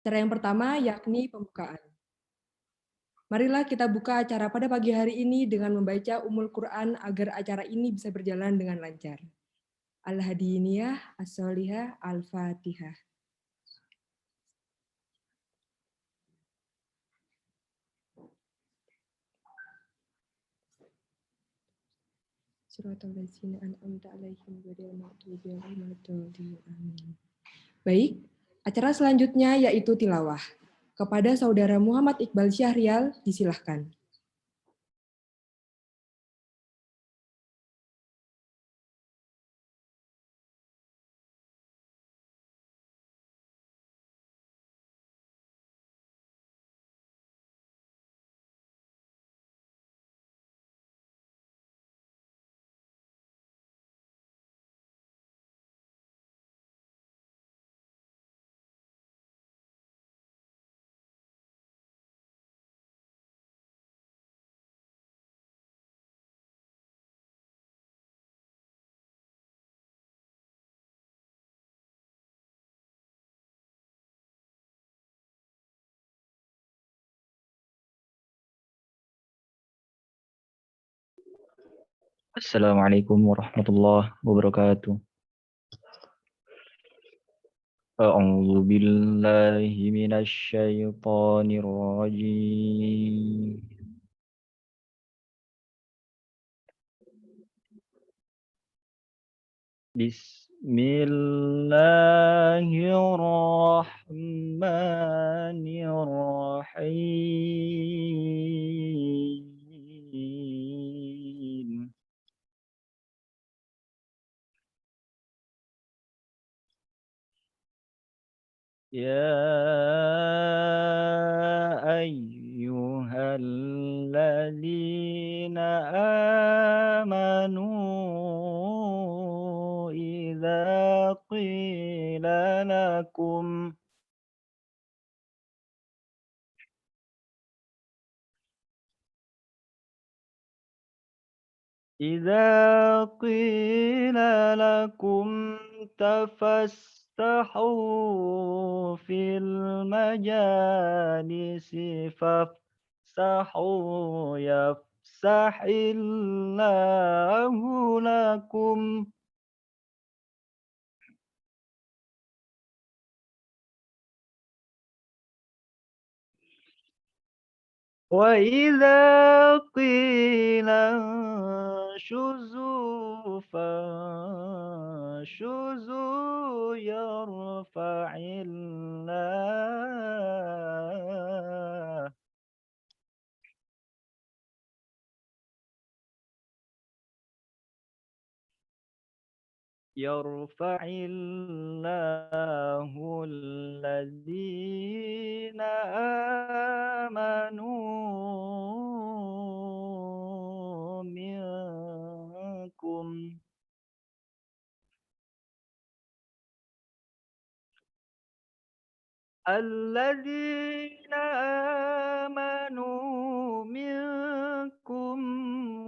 Cara yang pertama yakni pembukaan. Marilah kita buka acara pada pagi hari ini dengan membaca Ummul Quran agar acara ini bisa berjalan dengan lancar. Al-Hadiniyah, As-Solihah, Al-Fatihah. Baik, acara selanjutnya yaitu tilawah. Kepada Saudara Muhammad Iqbal Syahrial, disilahkan. Assalamualaikum warahmatullahi wabarakatuh. A'udzu billahi minasy syaithanir rajim. Bismillahirrahmanirrahim. يا أيها الذين آمنوا إذا قيل لكم تفسحوا في المجالس فافسحوا يفسح الله لكم وإذا قيل انشزوا فانشزوا يرفع الله الذين آمنوا منكم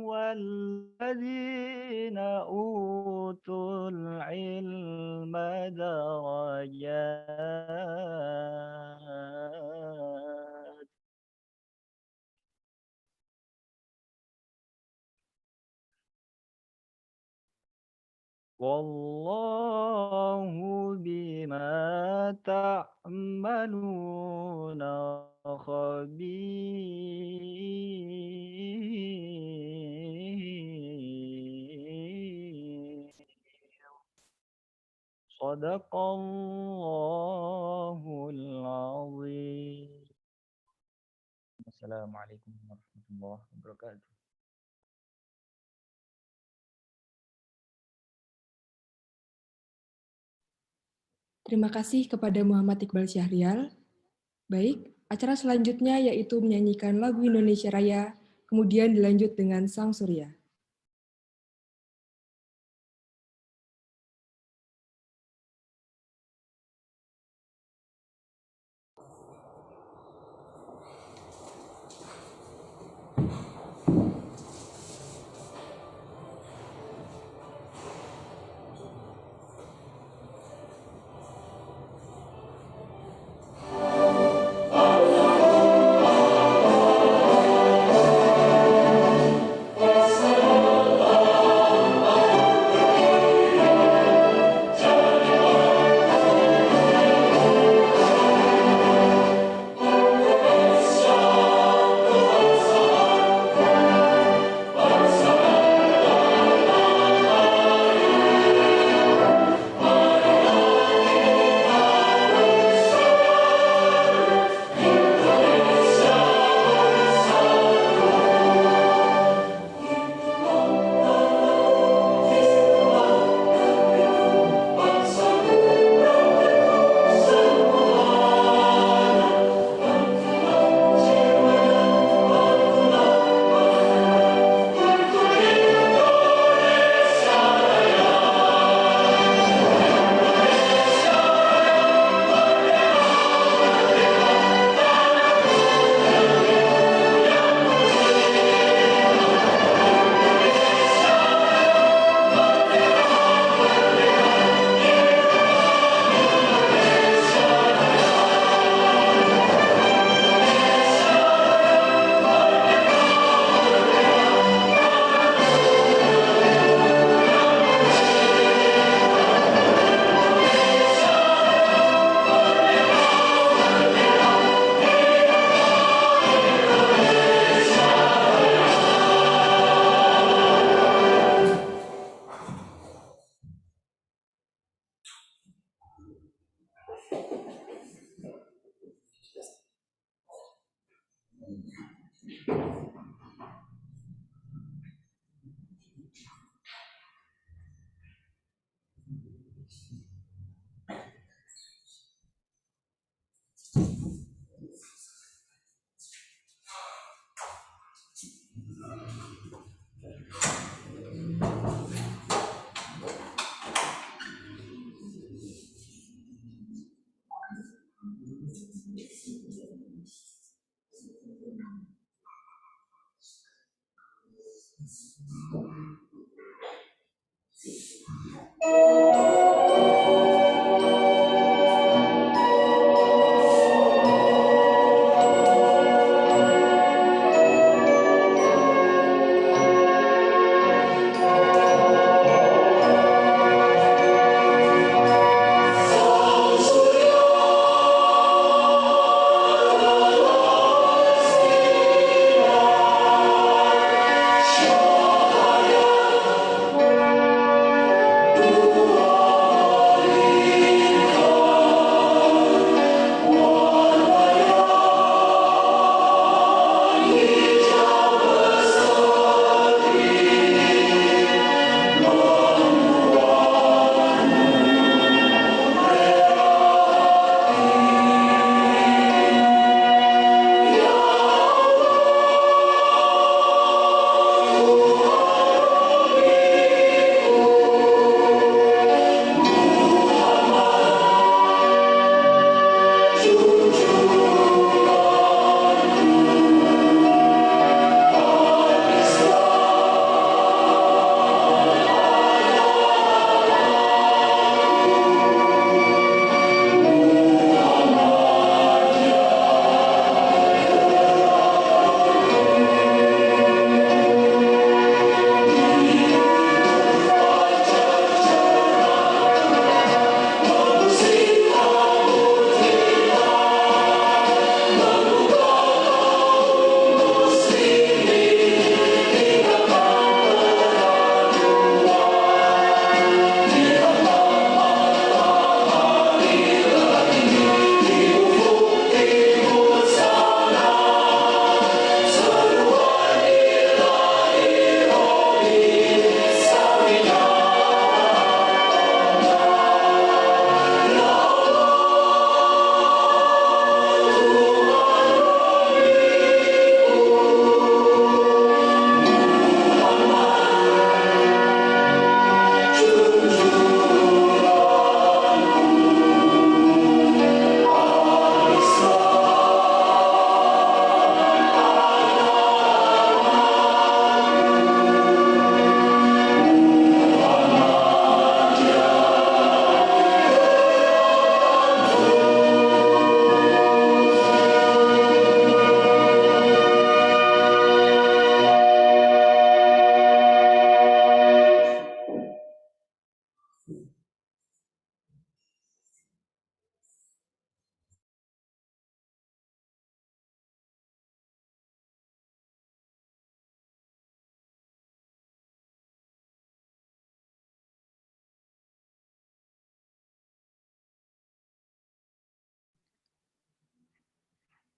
والذين أوتوا العلم درجات والله بما تعملون خبير صدق الله العظيم. Assalamualaikum warahmatullahi wabarakatuh. Terima kasih kepada Muhammad Iqbal Syahrial. Baik, acara selanjutnya yaitu menyanyikan lagu Indonesia Raya, kemudian dilanjut dengan Sang Surya.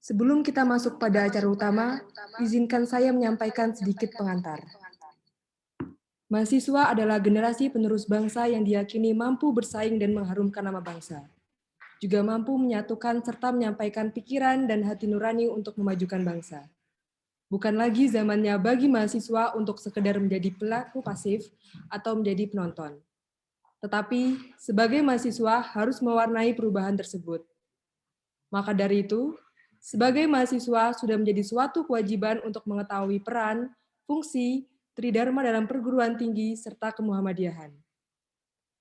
Sebelum kita masuk pada acara utama, izinkan saya menyampaikan sedikit pengantar. Mahasiswa adalah generasi penerus bangsa yang diyakini mampu bersaing dan mengharumkan nama bangsa. Juga mampu menyatukan serta menyampaikan pikiran dan hati nurani untuk memajukan bangsa. Bukan lagi zamannya bagi mahasiswa untuk sekedar menjadi pelaku pasif atau menjadi penonton. Tetapi, sebagai mahasiswa harus mewarnai perubahan tersebut. Maka dari itu, sebagai mahasiswa sudah menjadi suatu kewajiban untuk mengetahui peran, fungsi, tridharma dalam perguruan tinggi, serta kemuhamadiyahan.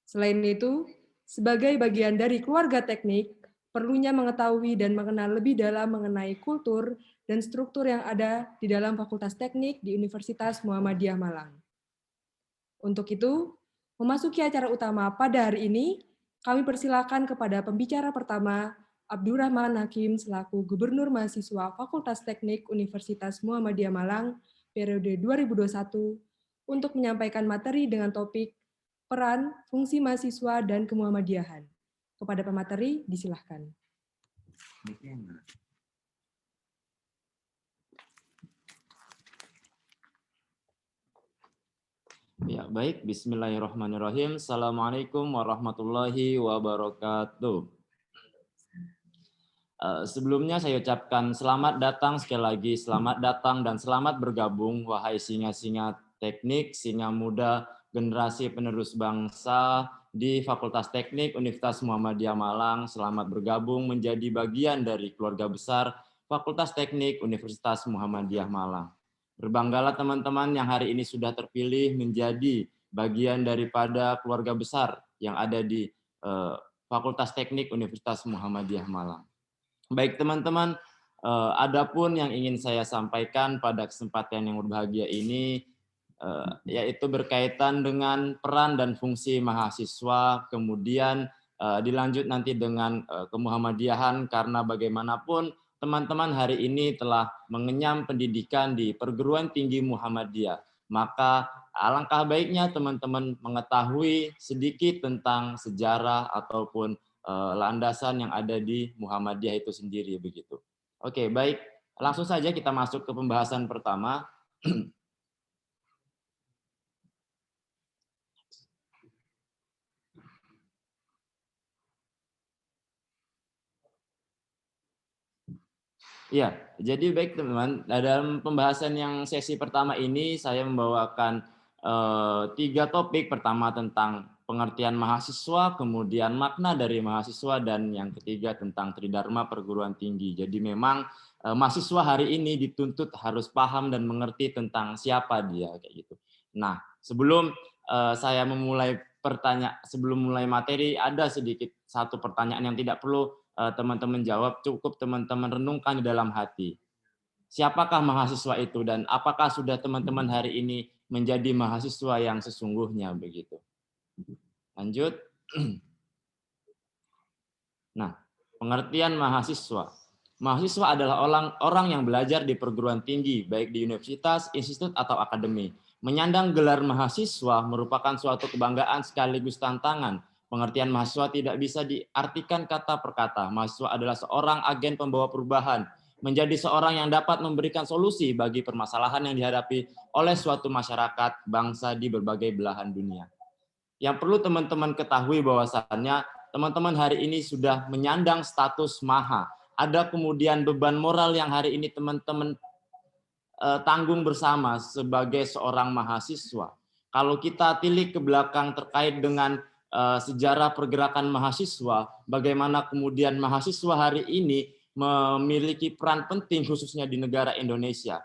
Selain itu, sebagai bagian dari keluarga teknik, perlunya mengetahui dan mengenal lebih dalam mengenai kultur dan struktur yang ada di dalam Fakultas Teknik di Universitas Muhammadiyah Malang. Untuk itu, memasuki acara utama pada hari ini, kami persilakan kepada pembicara pertama, Abdurrahman Hakim selaku Gubernur Mahasiswa Fakultas Teknik Universitas Muhammadiyah Malang periode 2021 untuk menyampaikan materi dengan topik peran, fungsi mahasiswa, dan kemuhammadiyahan. Kepada pemateri, disilahkan. Ya, baik. Bismillahirrahmanirrahim. Assalamualaikum warahmatullahi wabarakatuh. Sebelumnya saya ucapkan selamat datang sekali lagi, selamat datang dan selamat bergabung, wahai singa-singa teknik, singa muda, generasi penerus bangsa di Fakultas Teknik Universitas Muhammadiyah Malang. Selamat bergabung menjadi bagian dari keluarga besar Fakultas Teknik Universitas Muhammadiyah Malang. Berbanggalah teman-teman yang hari ini sudah terpilih menjadi bagian daripada keluarga besar yang ada di Fakultas Teknik Universitas Muhammadiyah Malang. Baik teman-teman, adapun yang ingin saya sampaikan pada kesempatan yang berbahagia ini, yaitu berkaitan dengan peran dan fungsi mahasiswa, kemudian dilanjut nanti dengan kemuhammadiyahan, karena bagaimanapun teman-teman hari ini telah mengenyam pendidikan di perguruan tinggi Muhammadiyah, maka alangkah baiknya teman-teman mengetahui sedikit tentang sejarah ataupun landasan yang ada di Muhammadiyah itu sendiri begitu. Oke, baik. Langsung saja kita masuk ke pembahasan pertama. Ya, jadi baik teman-teman, dalam pembahasan yang sesi pertama ini saya membawakan 3 topik. Pertama tentang pengertian mahasiswa, kemudian makna dari mahasiswa, dan yang ketiga tentang tridharma perguruan tinggi. Jadi memang mahasiswa hari ini dituntut harus paham dan mengerti tentang siapa dia kayak gitu. Nah, sebelum saya memulai sebelum mulai materi, ada sedikit satu pertanyaan yang tidak perlu teman-teman jawab, cukup teman-teman renungkan di dalam hati. Siapakah mahasiswa itu dan apakah sudah teman-teman hari ini menjadi mahasiswa yang sesungguhnya begitu. Lanjut. Nah, pengertian mahasiswa. Mahasiswa adalah orang yang belajar di perguruan tinggi, baik di universitas, institut, atau akademi. Menyandang gelar mahasiswa merupakan suatu kebanggaan sekaligus tantangan. Pengertian mahasiswa tidak bisa diartikan kata per kata. Mahasiswa adalah seorang agen pembawa perubahan, menjadi seorang yang dapat memberikan solusi bagi permasalahan yang dihadapi oleh suatu masyarakat, bangsa di berbagai belahan dunia. Yang perlu teman-teman ketahui bahwasannya teman-teman hari ini sudah menyandang status maha. Ada kemudian beban moral yang hari ini teman-teman tanggung bersama sebagai seorang mahasiswa. Kalau kita tilik ke belakang terkait dengan sejarah pergerakan mahasiswa, bagaimana kemudian mahasiswa hari ini memiliki peran penting khususnya di negara Indonesia.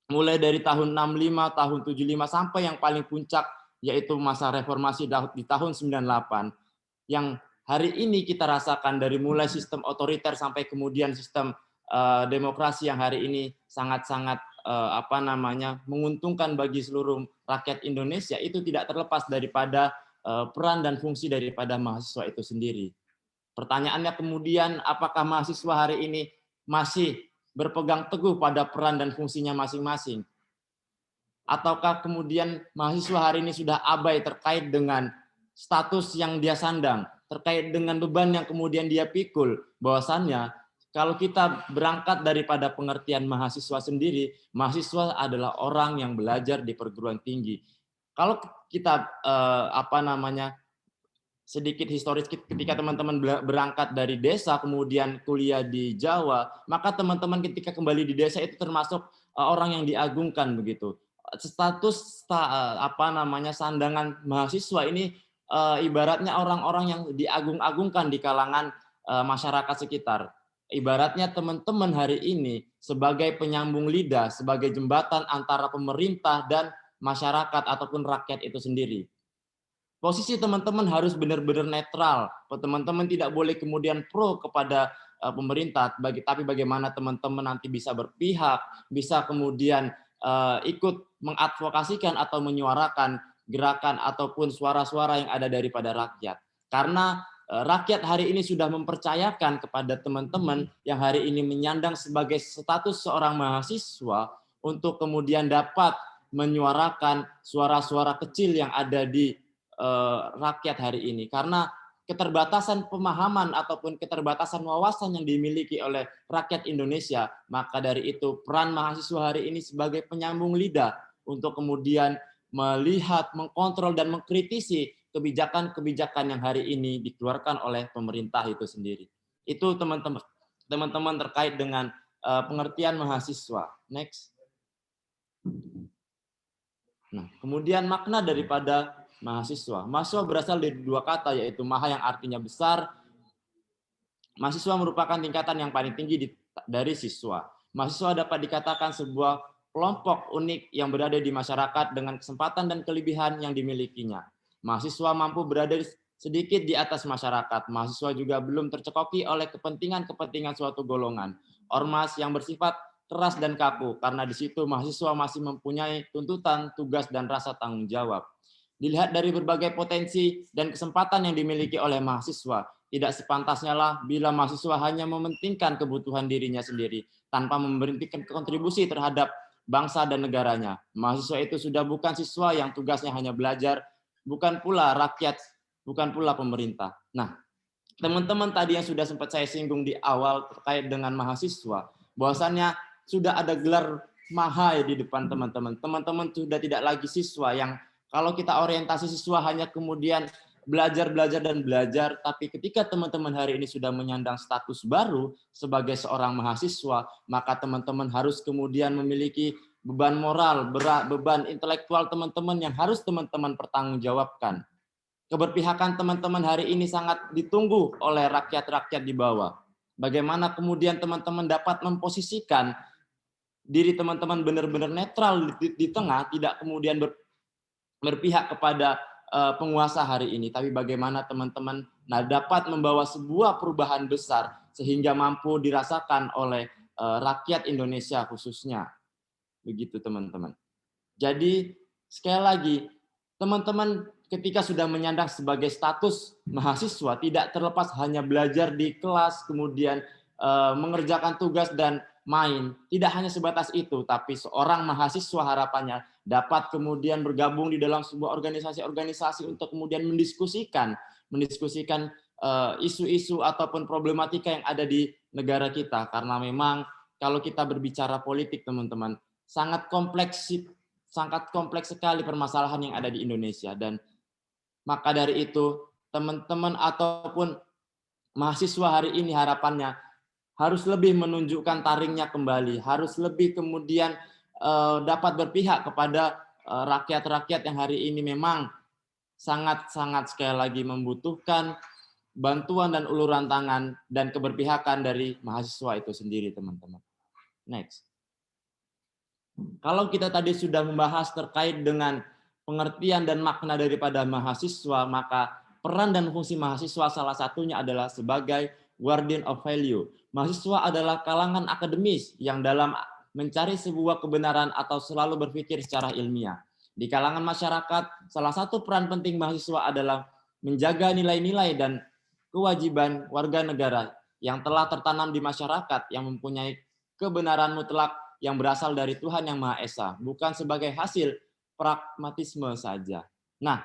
Mulai dari tahun 65, tahun 75 sampai yang paling puncak yaitu masa reformasi di tahun 98 yang hari ini kita rasakan dari mulai sistem otoriter sampai kemudian sistem demokrasi yang hari ini sangat-sangat menguntungkan bagi seluruh rakyat Indonesia, itu tidak terlepas daripada peran dan fungsi daripada mahasiswa itu sendiri. Pertanyaannya kemudian, apakah mahasiswa hari ini masih berpegang teguh pada peran dan fungsinya masing-masing? Ataukah kemudian mahasiswa hari ini sudah abai terkait dengan status yang dia sandang, terkait dengan beban yang kemudian dia pikul, bahwasannya kalau kita berangkat daripada pengertian mahasiswa sendiri, mahasiswa adalah orang yang belajar di perguruan tinggi. Kalau kita sedikit historis, ketika teman-teman berangkat dari desa kemudian kuliah di Jawa, maka teman-teman ketika kembali di desa itu termasuk orang yang diagungkan begitu. Status sandangan mahasiswa ini ibaratnya orang-orang yang diagung-agungkan di kalangan masyarakat sekitar. Ibaratnya teman-teman hari ini sebagai penyambung lidah, sebagai jembatan antara pemerintah dan masyarakat ataupun rakyat itu sendiri. Posisi teman-teman harus benar-benar netral. Teman-teman tidak boleh kemudian pro kepada pemerintah, tapi bagaimana teman-teman nanti bisa berpihak, bisa kemudian ikut mengadvokasikan atau menyuarakan gerakan ataupun suara-suara yang ada daripada rakyat. Karena rakyat hari ini sudah mempercayakan kepada teman-teman yang hari ini menyandang sebagai status seorang mahasiswa untuk kemudian dapat menyuarakan suara-suara kecil yang ada di rakyat hari ini, karena keterbatasan pemahaman ataupun keterbatasan wawasan yang dimiliki oleh rakyat Indonesia, maka dari itu peran mahasiswa hari ini sebagai penyambung lidah untuk kemudian melihat, mengkontrol dan mengkritisi kebijakan-kebijakan yang hari ini dikeluarkan oleh pemerintah itu sendiri. Itu teman-teman terkait dengan pengertian mahasiswa. Next. Nah, kemudian makna daripada mahasiswa. Mahasiswa berasal dari dua kata, yaitu maha yang artinya besar. Mahasiswa merupakan tingkatan yang paling tinggi dari siswa. Mahasiswa dapat dikatakan sebuah kelompok unik yang berada di masyarakat dengan kesempatan dan kelebihan yang dimilikinya. Mahasiswa mampu berada sedikit di atas masyarakat. Mahasiswa juga belum tercekoki oleh kepentingan-kepentingan suatu golongan, ormas yang bersifat keras dan kaku, karena di situ mahasiswa masih mempunyai tuntutan, tugas, dan rasa tanggung jawab. Dilihat dari berbagai potensi dan kesempatan yang dimiliki oleh mahasiswa, tidak sepantasnya lah bila mahasiswa hanya mementingkan kebutuhan dirinya sendiri tanpa memberikan kontribusi terhadap bangsa dan negaranya. Mahasiswa itu sudah bukan siswa yang tugasnya hanya belajar, bukan pula rakyat, bukan pula pemerintah. Nah, teman-teman tadi yang sudah sempat saya singgung di awal terkait dengan mahasiswa, bahwasannya sudah ada gelar maha di depan teman-teman. Teman-teman sudah tidak lagi siswa yang kalau kita orientasi siswa hanya kemudian belajar, tapi ketika teman-teman hari ini sudah menyandang status baru sebagai seorang mahasiswa, maka teman-teman harus kemudian memiliki beban moral, beban intelektual teman-teman yang harus teman-teman pertanggungjawabkan. Keberpihakan teman-teman hari ini sangat ditunggu oleh rakyat-rakyat di bawah. Bagaimana kemudian teman-teman dapat memposisikan diri teman-teman benar-benar netral di tengah, tidak kemudian berpihak kepada penguasa hari ini, tapi bagaimana teman-teman dapat membawa sebuah perubahan besar sehingga mampu dirasakan oleh rakyat Indonesia khususnya. Begitu teman-teman. Jadi sekali lagi, teman-teman ketika sudah menyandang sebagai status mahasiswa, tidak terlepas hanya belajar di kelas, kemudian mengerjakan tugas dan main. Tidak hanya sebatas itu, tapi seorang mahasiswa harapannya dapat kemudian bergabung di dalam sebuah organisasi-organisasi untuk kemudian mendiskusikan isu-isu ataupun problematika yang ada di negara kita. Karena memang kalau kita berbicara politik, teman-teman, sangat kompleks sekali permasalahan yang ada di Indonesia. Dan maka dari itu, teman-teman ataupun mahasiswa hari ini harapannya harus lebih menunjukkan taringnya kembali, harus lebih kemudian dapat berpihak kepada rakyat-rakyat yang hari ini memang sangat-sangat sekali lagi membutuhkan bantuan dan uluran tangan dan keberpihakan dari mahasiswa itu sendiri, teman-teman. Next. Kalau kita tadi sudah membahas terkait dengan pengertian dan makna daripada mahasiswa, maka peran dan fungsi mahasiswa salah satunya adalah sebagai guardian of value. Mahasiswa adalah kalangan akademis yang dalam mencari sebuah kebenaran atau selalu berpikir secara ilmiah. Di kalangan masyarakat, salah satu peran penting mahasiswa adalah menjaga nilai-nilai dan kewajiban warga negara yang telah tertanam di masyarakat yang mempunyai kebenaran mutlak yang berasal dari Tuhan Yang Maha Esa, bukan sebagai hasil pragmatisme saja. Nah,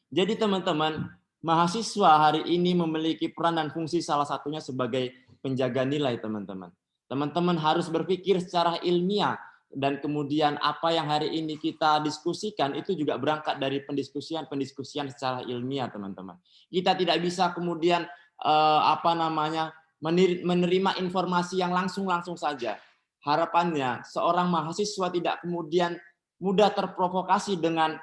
jadi teman-teman, mahasiswa hari ini memiliki peran dan fungsi salah satunya sebagai penjaga nilai, teman-teman. Teman-teman harus berpikir secara ilmiah, dan kemudian apa yang hari ini kita diskusikan itu juga berangkat dari pendiskusian secara ilmiah, teman-teman. Kita tidak bisa kemudian menerima informasi yang langsung saja. Harapannya seorang mahasiswa tidak kemudian mudah terprovokasi dengan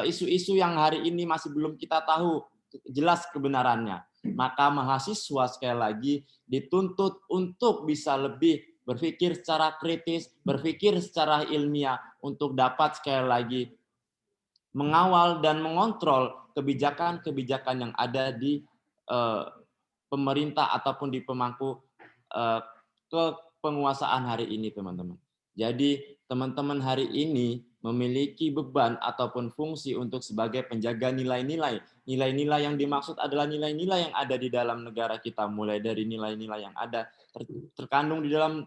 isu-isu yang hari ini masih belum kita tahu jelas kebenarannya. Maka mahasiswa sekali lagi dituntut untuk bisa lebih berpikir secara kritis, berpikir secara ilmiah untuk dapat sekali lagi mengawal dan mengontrol kebijakan-kebijakan yang ada di pemerintah ataupun di pemangku penguasaan hari ini, teman-teman. Jadi teman-teman hari ini memiliki beban ataupun fungsi untuk sebagai penjaga nilai-nilai. Nilai-nilai yang dimaksud adalah nilai-nilai yang ada di dalam negara kita, mulai dari nilai-nilai yang ada terkandung di dalam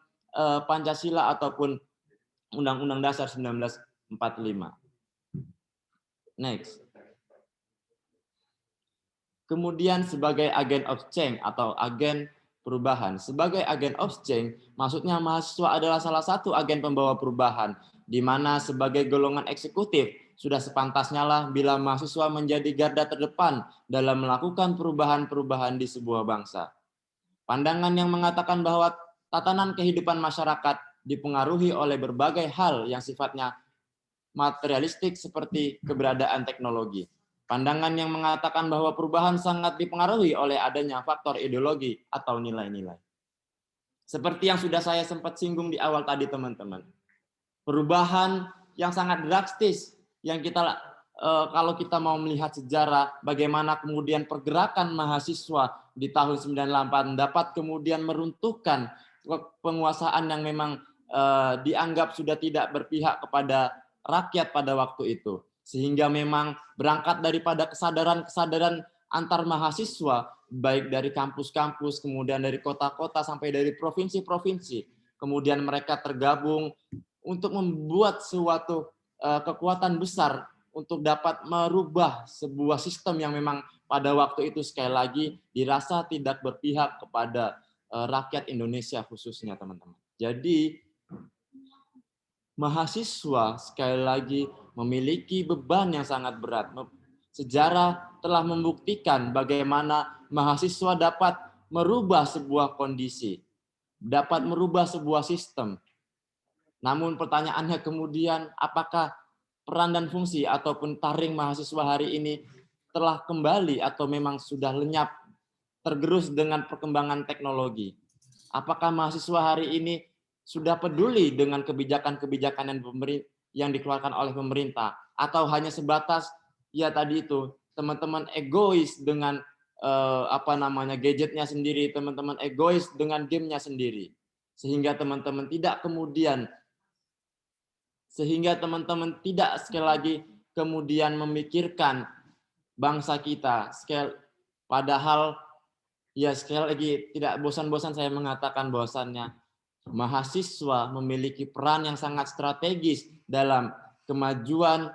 Pancasila ataupun Undang-Undang Dasar 1945. Next. Kemudian sebagai agen of change atau agen perubahan. Sebagai agen of change, maksudnya mahasiswa adalah salah satu agen pembawa perubahan, di mana sebagai golongan eksekutif, sudah sepantasnya lah bila mahasiswa menjadi garda terdepan dalam melakukan perubahan-perubahan di sebuah bangsa. Pandangan yang mengatakan bahwa tatanan kehidupan masyarakat dipengaruhi oleh berbagai hal yang sifatnya materialistik seperti keberadaan teknologi. Pandangan yang mengatakan bahwa perubahan sangat dipengaruhi oleh adanya faktor ideologi atau nilai-nilai. Seperti yang sudah saya sempat singgung di awal tadi, teman-teman. Perubahan yang sangat drastis yang kita kalau kita mau melihat sejarah bagaimana kemudian pergerakan mahasiswa di tahun 98 dapat kemudian meruntuhkan penguasaan yang memang dianggap sudah tidak berpihak kepada rakyat pada waktu itu. Sehingga memang berangkat daripada kesadaran antar mahasiswa, baik dari kampus-kampus, kemudian dari kota-kota, sampai dari provinsi-provinsi. Kemudian mereka tergabung untuk membuat suatu kekuatan besar untuk dapat merubah sebuah sistem yang memang pada waktu itu sekali lagi dirasa tidak berpihak kepada rakyat Indonesia khususnya, teman-teman. Jadi mahasiswa sekali lagi memiliki beban yang sangat berat. Sejarah telah membuktikan bagaimana mahasiswa dapat merubah sebuah kondisi, dapat merubah sebuah sistem. Namun pertanyaannya kemudian, apakah peran dan fungsi ataupun taring mahasiswa hari ini telah kembali atau memang sudah lenyap, tergerus dengan perkembangan teknologi? Apakah mahasiswa hari ini sudah peduli dengan kebijakan-kebijakan yang dikeluarkan oleh pemerintah, atau hanya sebatas ya tadi itu teman-teman egois dengan gadgetnya sendiri, teman-teman egois dengan gamenya sendiri, sehingga teman-teman tidak sekali lagi kemudian memikirkan bangsa kita. Padahal ya sekali lagi tidak bosan-bosan saya mengatakan bahwasannya mahasiswa memiliki peran yang sangat strategis dalam kemajuan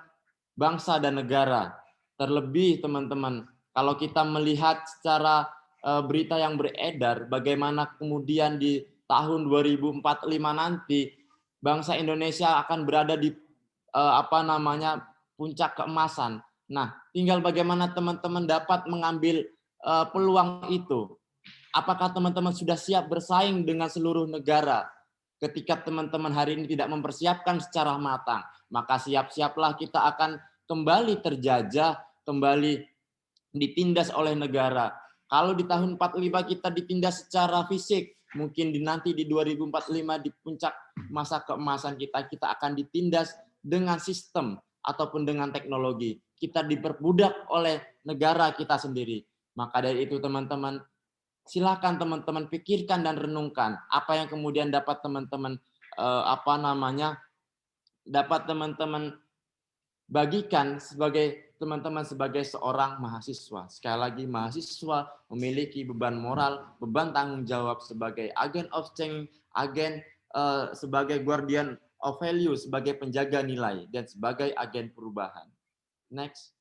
bangsa dan negara. Terlebih teman-teman, kalau kita melihat secara berita yang beredar, bagaimana kemudian di tahun 2045 nanti bangsa Indonesia akan berada di puncak keemasan. Nah, tinggal bagaimana teman-teman dapat mengambil peluang itu. Apakah teman-teman sudah siap bersaing dengan seluruh negara? Ketika teman-teman hari ini tidak mempersiapkan secara matang, maka siap-siaplah kita akan kembali terjajah, kembali ditindas oleh negara. Kalau di tahun 45 kita ditindas secara fisik, mungkin nanti di 2045 di puncak masa keemasan kita akan ditindas dengan sistem ataupun dengan teknologi. Kita diperbudak oleh negara kita sendiri. Maka dari itu teman-teman, silakan teman-teman pikirkan dan renungkan apa yang kemudian dapat teman-teman bagikan sebagai teman-teman sebagai seorang mahasiswa. Sekali lagi, mahasiswa memiliki beban moral, beban tanggung jawab sebagai agen of change, agen sebagai guardian of value, sebagai penjaga nilai, dan sebagai agen perubahan. Next.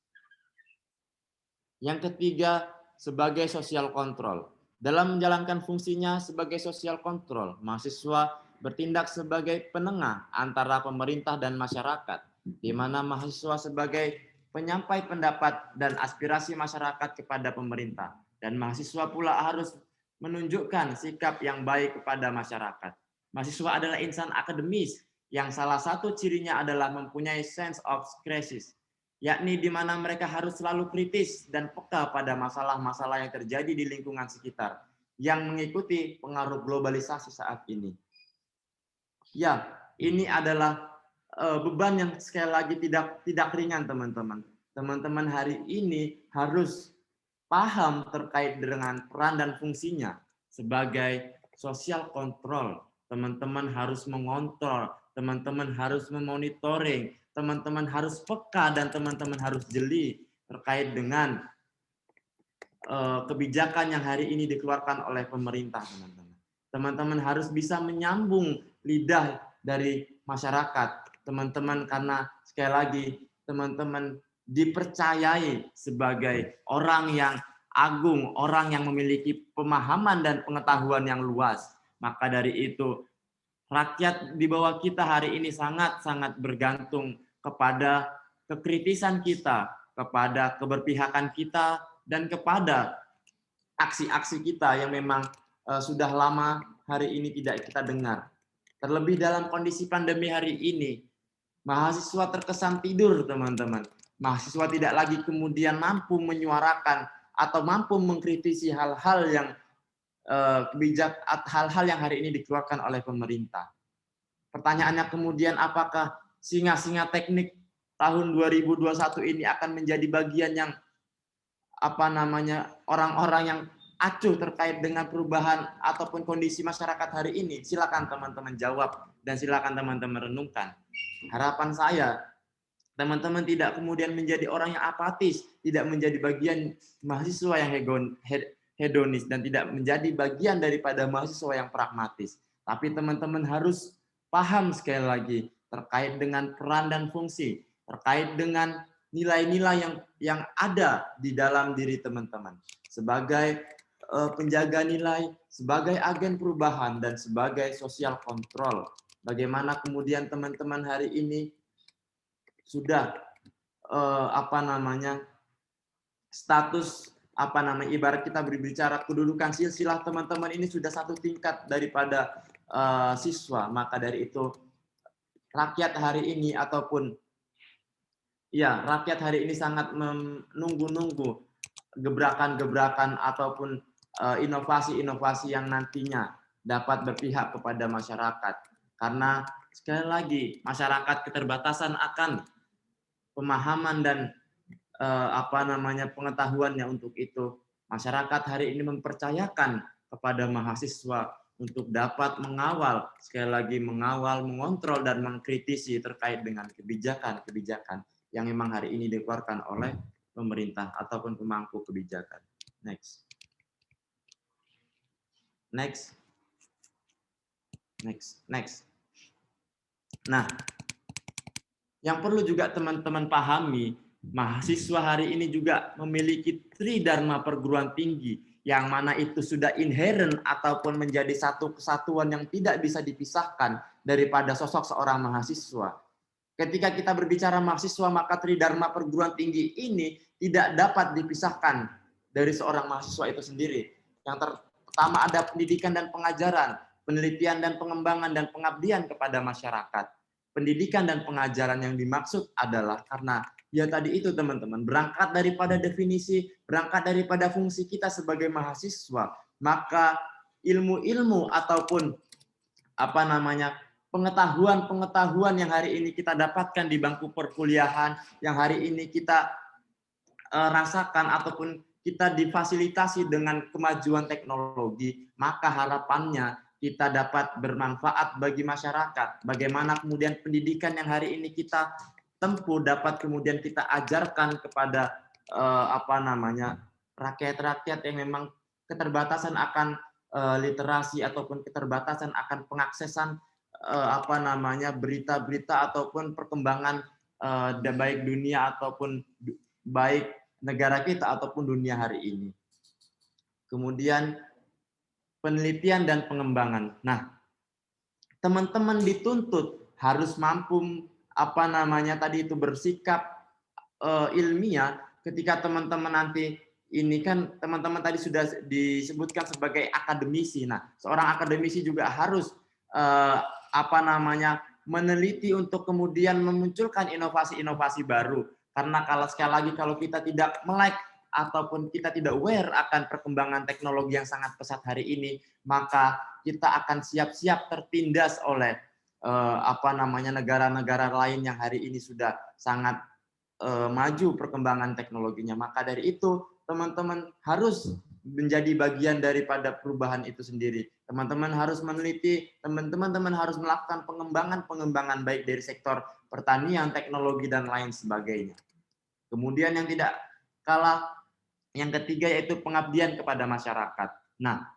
Yang ketiga, sebagai social control. Dalam menjalankan fungsinya sebagai sosial kontrol, mahasiswa bertindak sebagai penengah antara pemerintah dan masyarakat, di mana mahasiswa sebagai penyampai pendapat dan aspirasi masyarakat kepada pemerintah, dan mahasiswa pula harus menunjukkan sikap yang baik kepada masyarakat. Mahasiswa adalah insan akademis yang salah satu cirinya adalah mempunyai sense of crisis, yakni di mana mereka harus selalu kritis dan peka pada masalah-masalah yang terjadi di lingkungan sekitar yang mengikuti pengaruh globalisasi saat ini. Ya, ini adalah beban yang sekali lagi tidak ringan, teman-teman. Teman-teman hari ini harus paham terkait dengan peran dan fungsinya sebagai sosial kontrol. Teman-teman harus mengontrol, teman-teman harus memonitoring, teman-teman harus peka, dan teman-teman harus jeli terkait dengan kebijakan yang hari ini dikeluarkan oleh pemerintah, teman-teman. Teman-teman harus bisa menyambung lidah dari masyarakat, teman-teman, karena sekali lagi teman-teman dipercayai sebagai orang yang agung, orang yang memiliki pemahaman dan pengetahuan yang luas. Maka dari itu, rakyat di bawah kita hari ini sangat-sangat bergantung kepada kekritisan kita, kepada keberpihakan kita, dan kepada aksi-aksi kita yang memang sudah lama hari ini tidak kita dengar. Terlebih dalam kondisi pandemi hari ini, mahasiswa terkesan tidur, teman-teman. Mahasiswa tidak lagi kemudian mampu menyuarakan atau mampu mengkritisi hal-hal yang hal-hal yang hari ini dikeluarkan oleh pemerintah. Pertanyaannya kemudian, apakah singa-singa teknik tahun 2021 ini akan menjadi bagian yang orang-orang yang acuh terkait dengan perubahan ataupun kondisi masyarakat hari ini? Silakan teman-teman jawab dan silakan teman-teman renungkan. Harapan saya, teman-teman tidak kemudian menjadi orang yang apatis, tidak menjadi bagian mahasiswa yang hedonis, dan tidak menjadi bagian daripada mahasiswa yang pragmatis. Tapi teman-teman harus paham sekali lagi terkait dengan peran dan fungsi, terkait dengan nilai-nilai yang ada di dalam diri teman-teman sebagai penjaga nilai, sebagai agen perubahan, dan sebagai sosial kontrol. Bagaimana kemudian teman-teman hari ini sudah status ibarat kita berbicara kedudukan silsilah teman-teman ini sudah satu tingkat daripada siswa. Maka dari itu rakyat hari ini rakyat hari ini sangat menunggu-nunggu gebrakan-gebrakan ataupun inovasi-inovasi yang nantinya dapat berpihak kepada masyarakat. Karena sekali lagi masyarakat keterbatasan akan pemahaman dan pengetahuannya. Untuk itu masyarakat hari ini mempercayakan kepada mahasiswa untuk dapat mengawal, sekali lagi mengawal, mengontrol, dan mengkritisi terkait dengan kebijakan-kebijakan yang memang hari ini dikeluarkan oleh pemerintah ataupun pemangku kebijakan. Next. Nah, yang perlu juga teman-teman pahami, mahasiswa hari ini juga memiliki tridharma perguruan tinggi, yang mana itu sudah inherent ataupun menjadi satu kesatuan yang tidak bisa dipisahkan daripada sosok seorang mahasiswa. Ketika kita berbicara mahasiswa, maka tridharma perguruan tinggi ini tidak dapat dipisahkan dari seorang mahasiswa itu sendiri. Yang pertama ada pendidikan dan pengajaran, penelitian dan pengembangan, dan pengabdian kepada masyarakat. Pendidikan dan pengajaran yang dimaksud adalah karena ya tadi itu teman-teman, berangkat daripada definisi, berangkat daripada fungsi kita sebagai mahasiswa, maka ilmu-ilmu ataupun pengetahuan yang hari ini kita dapatkan di bangku perkuliahan, yang hari ini kita rasakan ataupun kita difasilitasi dengan kemajuan teknologi, maka harapannya kita dapat bermanfaat bagi masyarakat. Bagaimana kemudian pendidikan yang hari ini kita tempuh dapat kemudian kita ajarkan kepada rakyat-rakyat yang memang keterbatasan akan literasi ataupun keterbatasan akan pengaksesan berita-berita ataupun perkembangan baik dunia ataupun baik negara kita ataupun dunia hari ini. Kemudian penelitian dan pengembangan. Nah, teman-teman dituntut harus mampu tadi itu bersikap ilmiah ketika teman-teman nanti ini kan teman-teman tadi sudah disebutkan sebagai akademisi. Nah, seorang akademisi juga harus meneliti untuk kemudian memunculkan inovasi-inovasi baru. Karena sekali lagi kalau kita tidak melek ataupun kita tidak aware akan perkembangan teknologi yang sangat pesat hari ini, maka kita akan siap-siap tertindas oleh negara-negara lain yang hari ini sudah sangat maju perkembangan teknologinya. Maka dari itu teman-teman harus menjadi bagian daripada perubahan itu sendiri. Teman-teman harus meneliti, teman-teman harus melakukan pengembangan baik dari sektor pertanian, teknologi dan lain sebagainya. Kemudian yang tidak kalah yang ketiga yaitu pengabdian kepada masyarakat. Nah,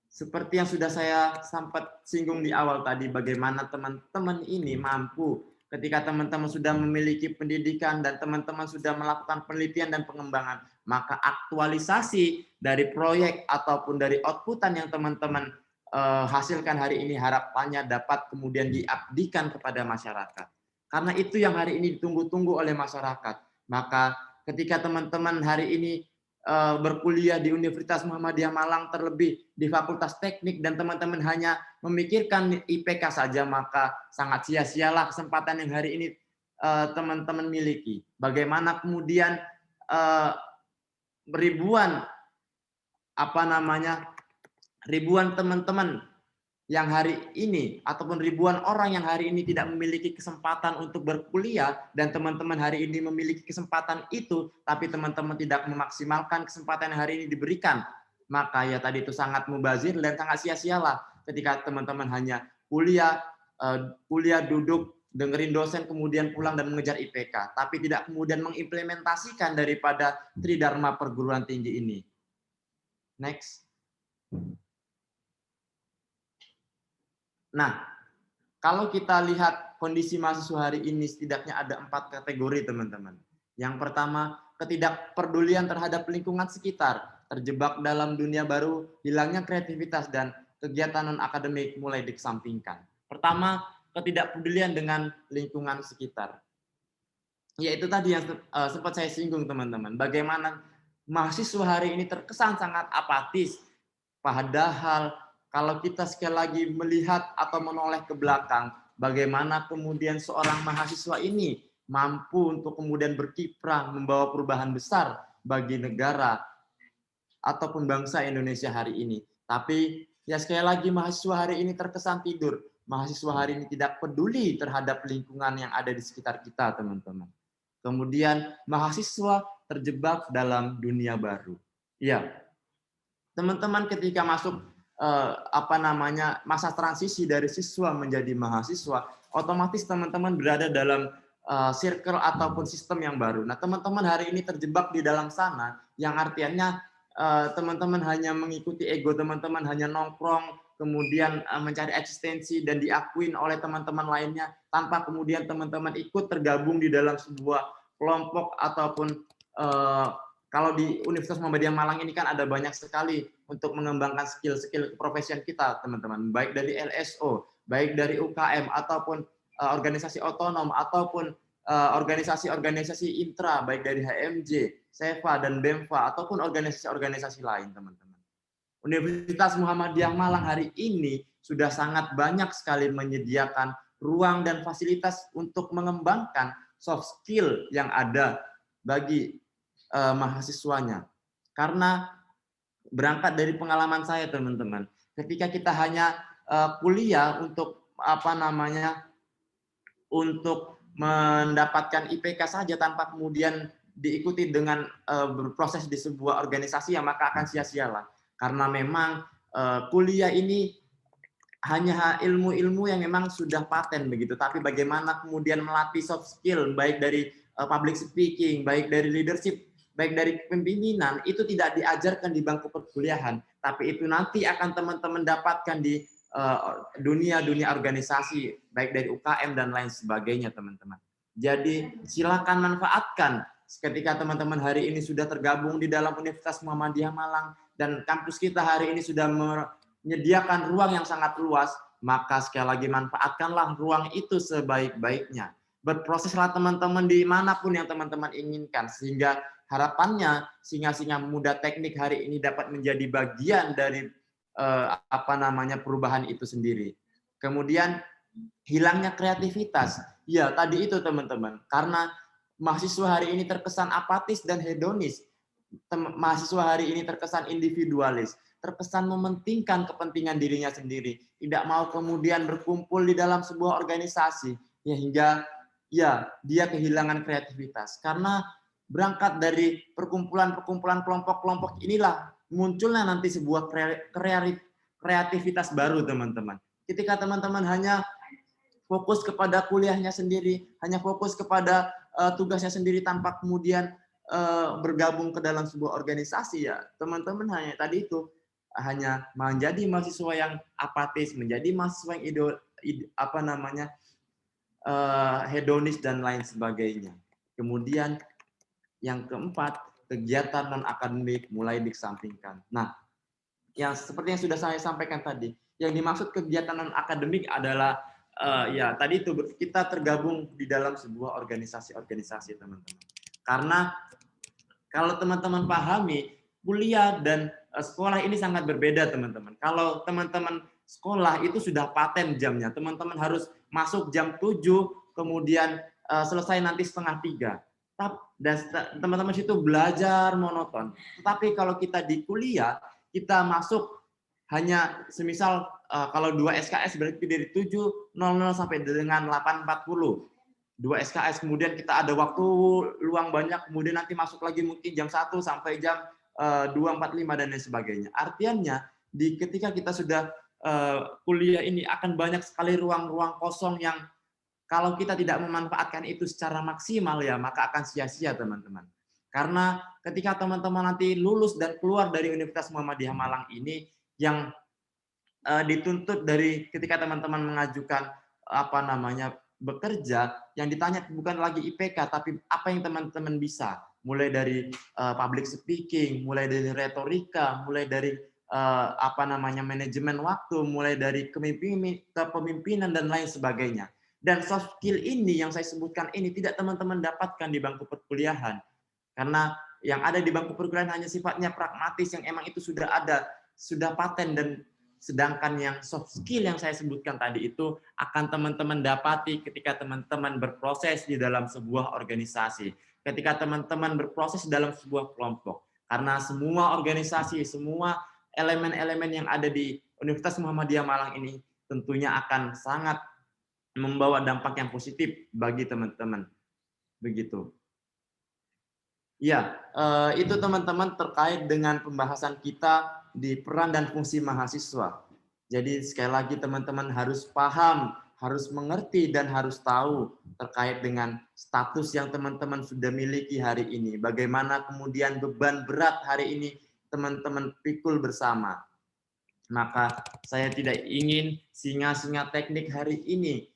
seperti yang sudah saya sempat singgung di awal tadi, bagaimana teman-teman ini mampu ketika teman-teman sudah memiliki pendidikan dan teman-teman sudah melakukan penelitian dan pengembangan, maka aktualisasi dari proyek ataupun dari outputan yang teman-teman hasilkan hari ini harapannya dapat kemudian diabdikan kepada masyarakat. Karena itu yang hari ini ditunggu-tunggu oleh masyarakat. Maka ketika teman-teman hari ini berkuliah di Universitas Muhammadiyah Malang, terlebih di Fakultas Teknik, dan teman-teman hanya memikirkan IPK saja, maka sangat sia-sialah kesempatan yang hari ini teman-teman miliki. Bagaimana kemudian ribuan teman-teman yang hari ini ataupun ribuan orang yang hari ini tidak memiliki kesempatan untuk berkuliah, dan teman-teman hari ini memiliki kesempatan itu, tapi teman-teman tidak memaksimalkan kesempatan yang hari ini diberikan, maka ya tadi itu sangat mubazir dan sangat sia-sialah ketika teman-teman hanya kuliah duduk dengerin dosen kemudian pulang dan mengejar IPK, tapi tidak kemudian mengimplementasikan daripada Tridharma perguruan tinggi ini. Next. Nah, kalau kita lihat kondisi mahasiswa hari ini, setidaknya ada 4 kategori, teman-teman. Yang pertama, ketidakpedulian terhadap lingkungan sekitar, terjebak dalam dunia baru, hilangnya kreativitas, dan kegiatan non-akademik mulai dikesampingkan. Pertama, ketidakpedulian dengan lingkungan sekitar. Yaitu tadi yang sempat saya singgung, teman-teman. Bagaimana mahasiswa hari ini terkesan sangat apatis, padahal kalau kita sekali lagi melihat atau menoleh ke belakang, bagaimana kemudian seorang mahasiswa ini mampu untuk kemudian berkiprah membawa perubahan besar bagi negara ataupun bangsa Indonesia hari ini. Tapi ya sekali lagi mahasiswa hari ini terkesan tidur. Mahasiswa hari ini tidak peduli terhadap lingkungan yang ada di sekitar kita, teman-teman. Kemudian mahasiswa terjebak dalam dunia baru. Ya, teman-teman ketika masuk masa transisi dari siswa menjadi mahasiswa, otomatis teman-teman berada dalam circle ataupun sistem yang baru. Nah, teman-teman hari ini terjebak di dalam sana, yang artinya teman-teman hanya mengikuti ego teman-teman, hanya nongkrong, kemudian mencari eksistensi dan diakuin oleh teman-teman lainnya, tanpa kemudian teman-teman ikut tergabung di dalam sebuah kelompok ataupun kalau di Universitas Muhammadiyah Malang ini kan ada banyak sekali untuk mengembangkan skill-skill profesional kita, teman-teman. Baik dari LSO, baik dari UKM, ataupun organisasi otonom, ataupun organisasi-organisasi intra, baik dari HMJ, SEVA, dan BEMFA, ataupun organisasi-organisasi lain, teman-teman. Universitas Muhammadiyah Malang hari ini sudah sangat banyak sekali menyediakan ruang dan fasilitas untuk mengembangkan soft skill yang ada bagi mahasiswanya. Karena berangkat dari pengalaman saya, teman-teman, ketika kita hanya kuliah untuk untuk mendapatkan IPK saja tanpa kemudian diikuti dengan berproses di sebuah organisasi, ya maka akan sia-sialah. Karena memang kuliah ini hanya ilmu-ilmu yang memang sudah paten begitu, tapi bagaimana kemudian melatih soft skill, baik dari public speaking, baik dari leadership, baik dari kepemimpinan, itu tidak diajarkan di bangku perkuliahan, tapi itu nanti akan teman-teman dapatkan di dunia organisasi, baik dari UKM dan lain sebagainya, teman-teman. Jadi silakan manfaatkan ketika teman-teman hari ini sudah tergabung di dalam Universitas Muhammadiyah Malang, dan kampus kita hari ini sudah menyediakan ruang yang sangat luas, maka sekali lagi manfaatkanlah ruang itu sebaik-baiknya. Berproseslah teman-teman dimanapun yang teman-teman inginkan, sehingga harapannya singa-singa muda teknik hari ini dapat menjadi bagian dari perubahan itu sendiri. Kemudian hilangnya kreativitas. Ya, tadi itu teman-teman. Karena mahasiswa hari ini terkesan apatis dan hedonis. Mahasiswa hari ini terkesan individualis, terkesan mementingkan kepentingan dirinya sendiri, tidak mau kemudian berkumpul di dalam sebuah organisasi, ya hingga ya dia kehilangan kreativitas. Karena berangkat dari perkumpulan-perkumpulan kelompok-kelompok inilah munculnya nanti sebuah kreativitas baru, teman-teman. Ketika teman-teman hanya fokus kepada kuliahnya sendiri, hanya fokus kepada tugasnya sendiri tanpa kemudian bergabung ke dalam sebuah organisasi, ya teman-teman hanya tadi itu hanya menjadi mahasiswa yang apatis, menjadi mahasiswa yang hedonis dan lain sebagainya. Kemudian yang keempat, kegiatan non akademik mulai dikesampingkan. Nah, yang seperti yang sudah saya sampaikan tadi, yang dimaksud kegiatan non akademik adalah ya tadi itu kita tergabung di dalam sebuah organisasi-organisasi, teman-teman. Karena kalau teman-teman pahami, kuliah dan sekolah ini sangat berbeda, teman-teman. Kalau teman-teman sekolah itu sudah paten jamnya, teman-teman harus masuk jam 7, kemudian selesai nanti setengah 3. Dan teman-teman situ belajar monoton. Tetapi kalau kita di kuliah, kita masuk hanya semisal kalau 2 SKS berarti dari 7.00 sampai dengan 8.40. 2 SKS, kemudian kita ada waktu luang banyak, kemudian nanti masuk lagi mungkin jam 1 sampai jam 2.45 dan lain sebagainya. Artinya ketika kita sudah kuliah ini akan banyak sekali ruang-ruang kosong yang kalau kita tidak memanfaatkan itu secara maksimal, ya maka akan sia-sia, teman-teman. Karena ketika teman-teman nanti lulus dan keluar dari Universitas Muhammadiyah Malang ini, yang dituntut dari ketika teman-teman mengajukan bekerja, yang ditanya bukan lagi IPK, tapi apa yang teman-teman bisa, mulai dari public speaking, mulai dari retorika, mulai dari manajemen waktu, mulai dari kepemimpinan dan lain sebagainya. Dan soft skill ini yang saya sebutkan ini tidak teman-teman dapatkan di bangku perkuliahan, karena yang ada di bangku perkuliahan hanya sifatnya pragmatis yang emang itu sudah ada, sudah paten. Dan sedangkan yang soft skill yang saya sebutkan tadi itu akan teman-teman dapati ketika teman-teman berproses di dalam sebuah organisasi, ketika teman-teman berproses dalam sebuah kelompok. Karena semua organisasi, semua elemen-elemen yang ada di Universitas Muhammadiyah Malang ini tentunya akan sangat membawa dampak yang positif bagi teman-teman. Begitu. Ya, itu teman-teman terkait dengan pembahasan kita di peran dan fungsi mahasiswa. Jadi sekali lagi teman-teman harus paham, harus mengerti, dan harus tahu terkait dengan status yang teman-teman sudah miliki hari ini. Bagaimana kemudian beban berat hari ini teman-teman pikul bersama. Maka saya tidak ingin singa-singa teknik hari ini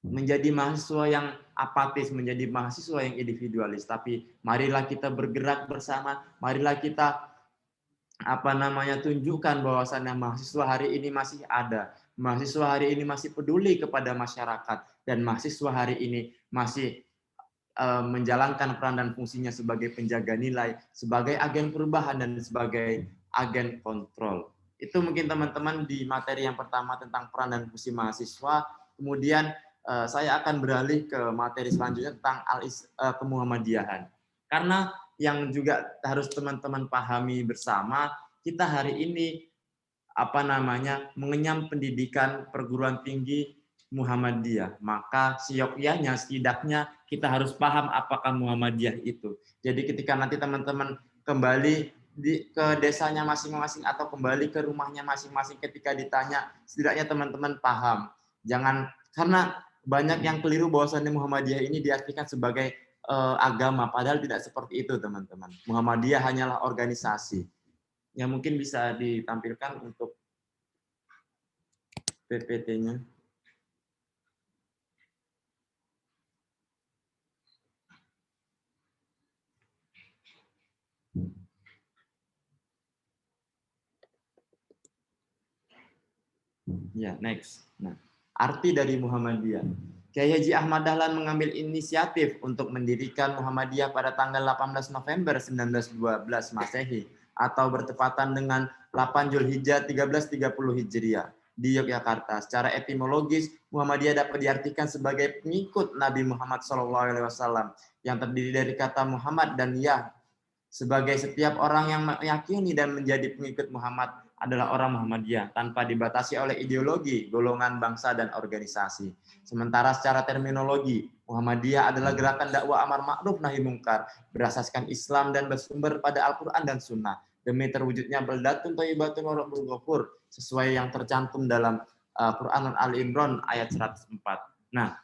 menjadi mahasiswa yang apatis, menjadi mahasiswa yang individualis. Tapi marilah kita bergerak bersama, marilah kita tunjukkan bahwasannya mahasiswa hari ini masih ada, mahasiswa hari ini masih peduli kepada masyarakat, dan mahasiswa hari ini masih menjalankan peran dan fungsinya sebagai penjaga nilai, sebagai agen perubahan, dan sebagai agen kontrol. Itu mungkin teman-teman di materi yang pertama tentang peran dan fungsi mahasiswa. Kemudian saya akan beralih ke materi selanjutnya tentang kemuhammadiyahan. Karena yang juga harus teman-teman pahami bersama, kita hari ini mengenyam pendidikan perguruan tinggi Muhammadiyah, maka siokyahnya setidaknya kita harus paham apakah Muhammadiyah itu. Jadi ketika nanti teman-teman kembali ke desanya masing-masing atau kembali ke rumahnya masing-masing, ketika ditanya setidaknya teman-teman paham. Jangan, karena banyak yang keliru bahwasannya Muhammadiyah ini diartikan sebagai agama, padahal tidak seperti itu, teman-teman. Muhammadiyah hanyalah organisasi. Yang mungkin bisa ditampilkan untuk PPT-nya. Ya, next. Nah, arti dari Muhammadiyah. Kiai Haji Ahmad Dahlan mengambil inisiatif untuk mendirikan Muhammadiyah pada tanggal 18 November 1912 Masehi atau bertepatan dengan 8 Zulhijjah 1330 Hijriah di Yogyakarta. Secara etimologis, Muhammadiyah dapat diartikan sebagai pengikut Nabi Muhammad SAW yang terdiri dari kata Muhammad dan Yah. Sebagai setiap orang yang meyakini dan menjadi pengikut Muhammad adalah orang Muhammadiyah tanpa dibatasi oleh ideologi, golongan, bangsa, dan organisasi. Sementara secara terminologi, Muhammadiyah adalah gerakan dakwah amar ma'ruf nahi mungkar berasaskan Islam dan bersumber pada Al-Quran dan Sunnah demi terwujudnya baldatun thayyibatun wa rabbul ghafur sesuai yang tercantum dalam Quran Al-Imran ayat 104. Nah,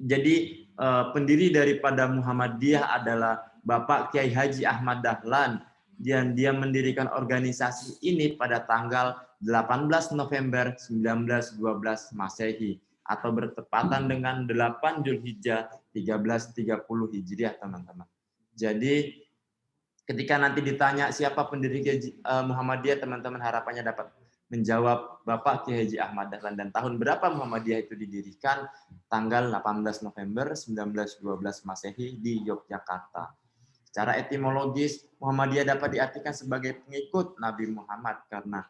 jadi pendiri daripada Muhammadiyah adalah Bapak Kiai Haji Ahmad Dahlan, dan dia mendirikan organisasi ini pada tanggal 18 November 1912 Masehi atau bertepatan dengan 8 Zulhijjah 1330 Hijriah, teman-teman. Jadi ketika nanti ditanya siapa pendiri Muhammadiyah, teman-teman harapannya dapat menjawab Bapak Kiai Haji Ahmad Dahlan. Dan tahun berapa Muhammadiyah itu didirikan? Tanggal 18 November 1912 Masehi di Yogyakarta. Secara etimologis, Muhammadiyah dapat diartikan sebagai pengikut Nabi Muhammad karena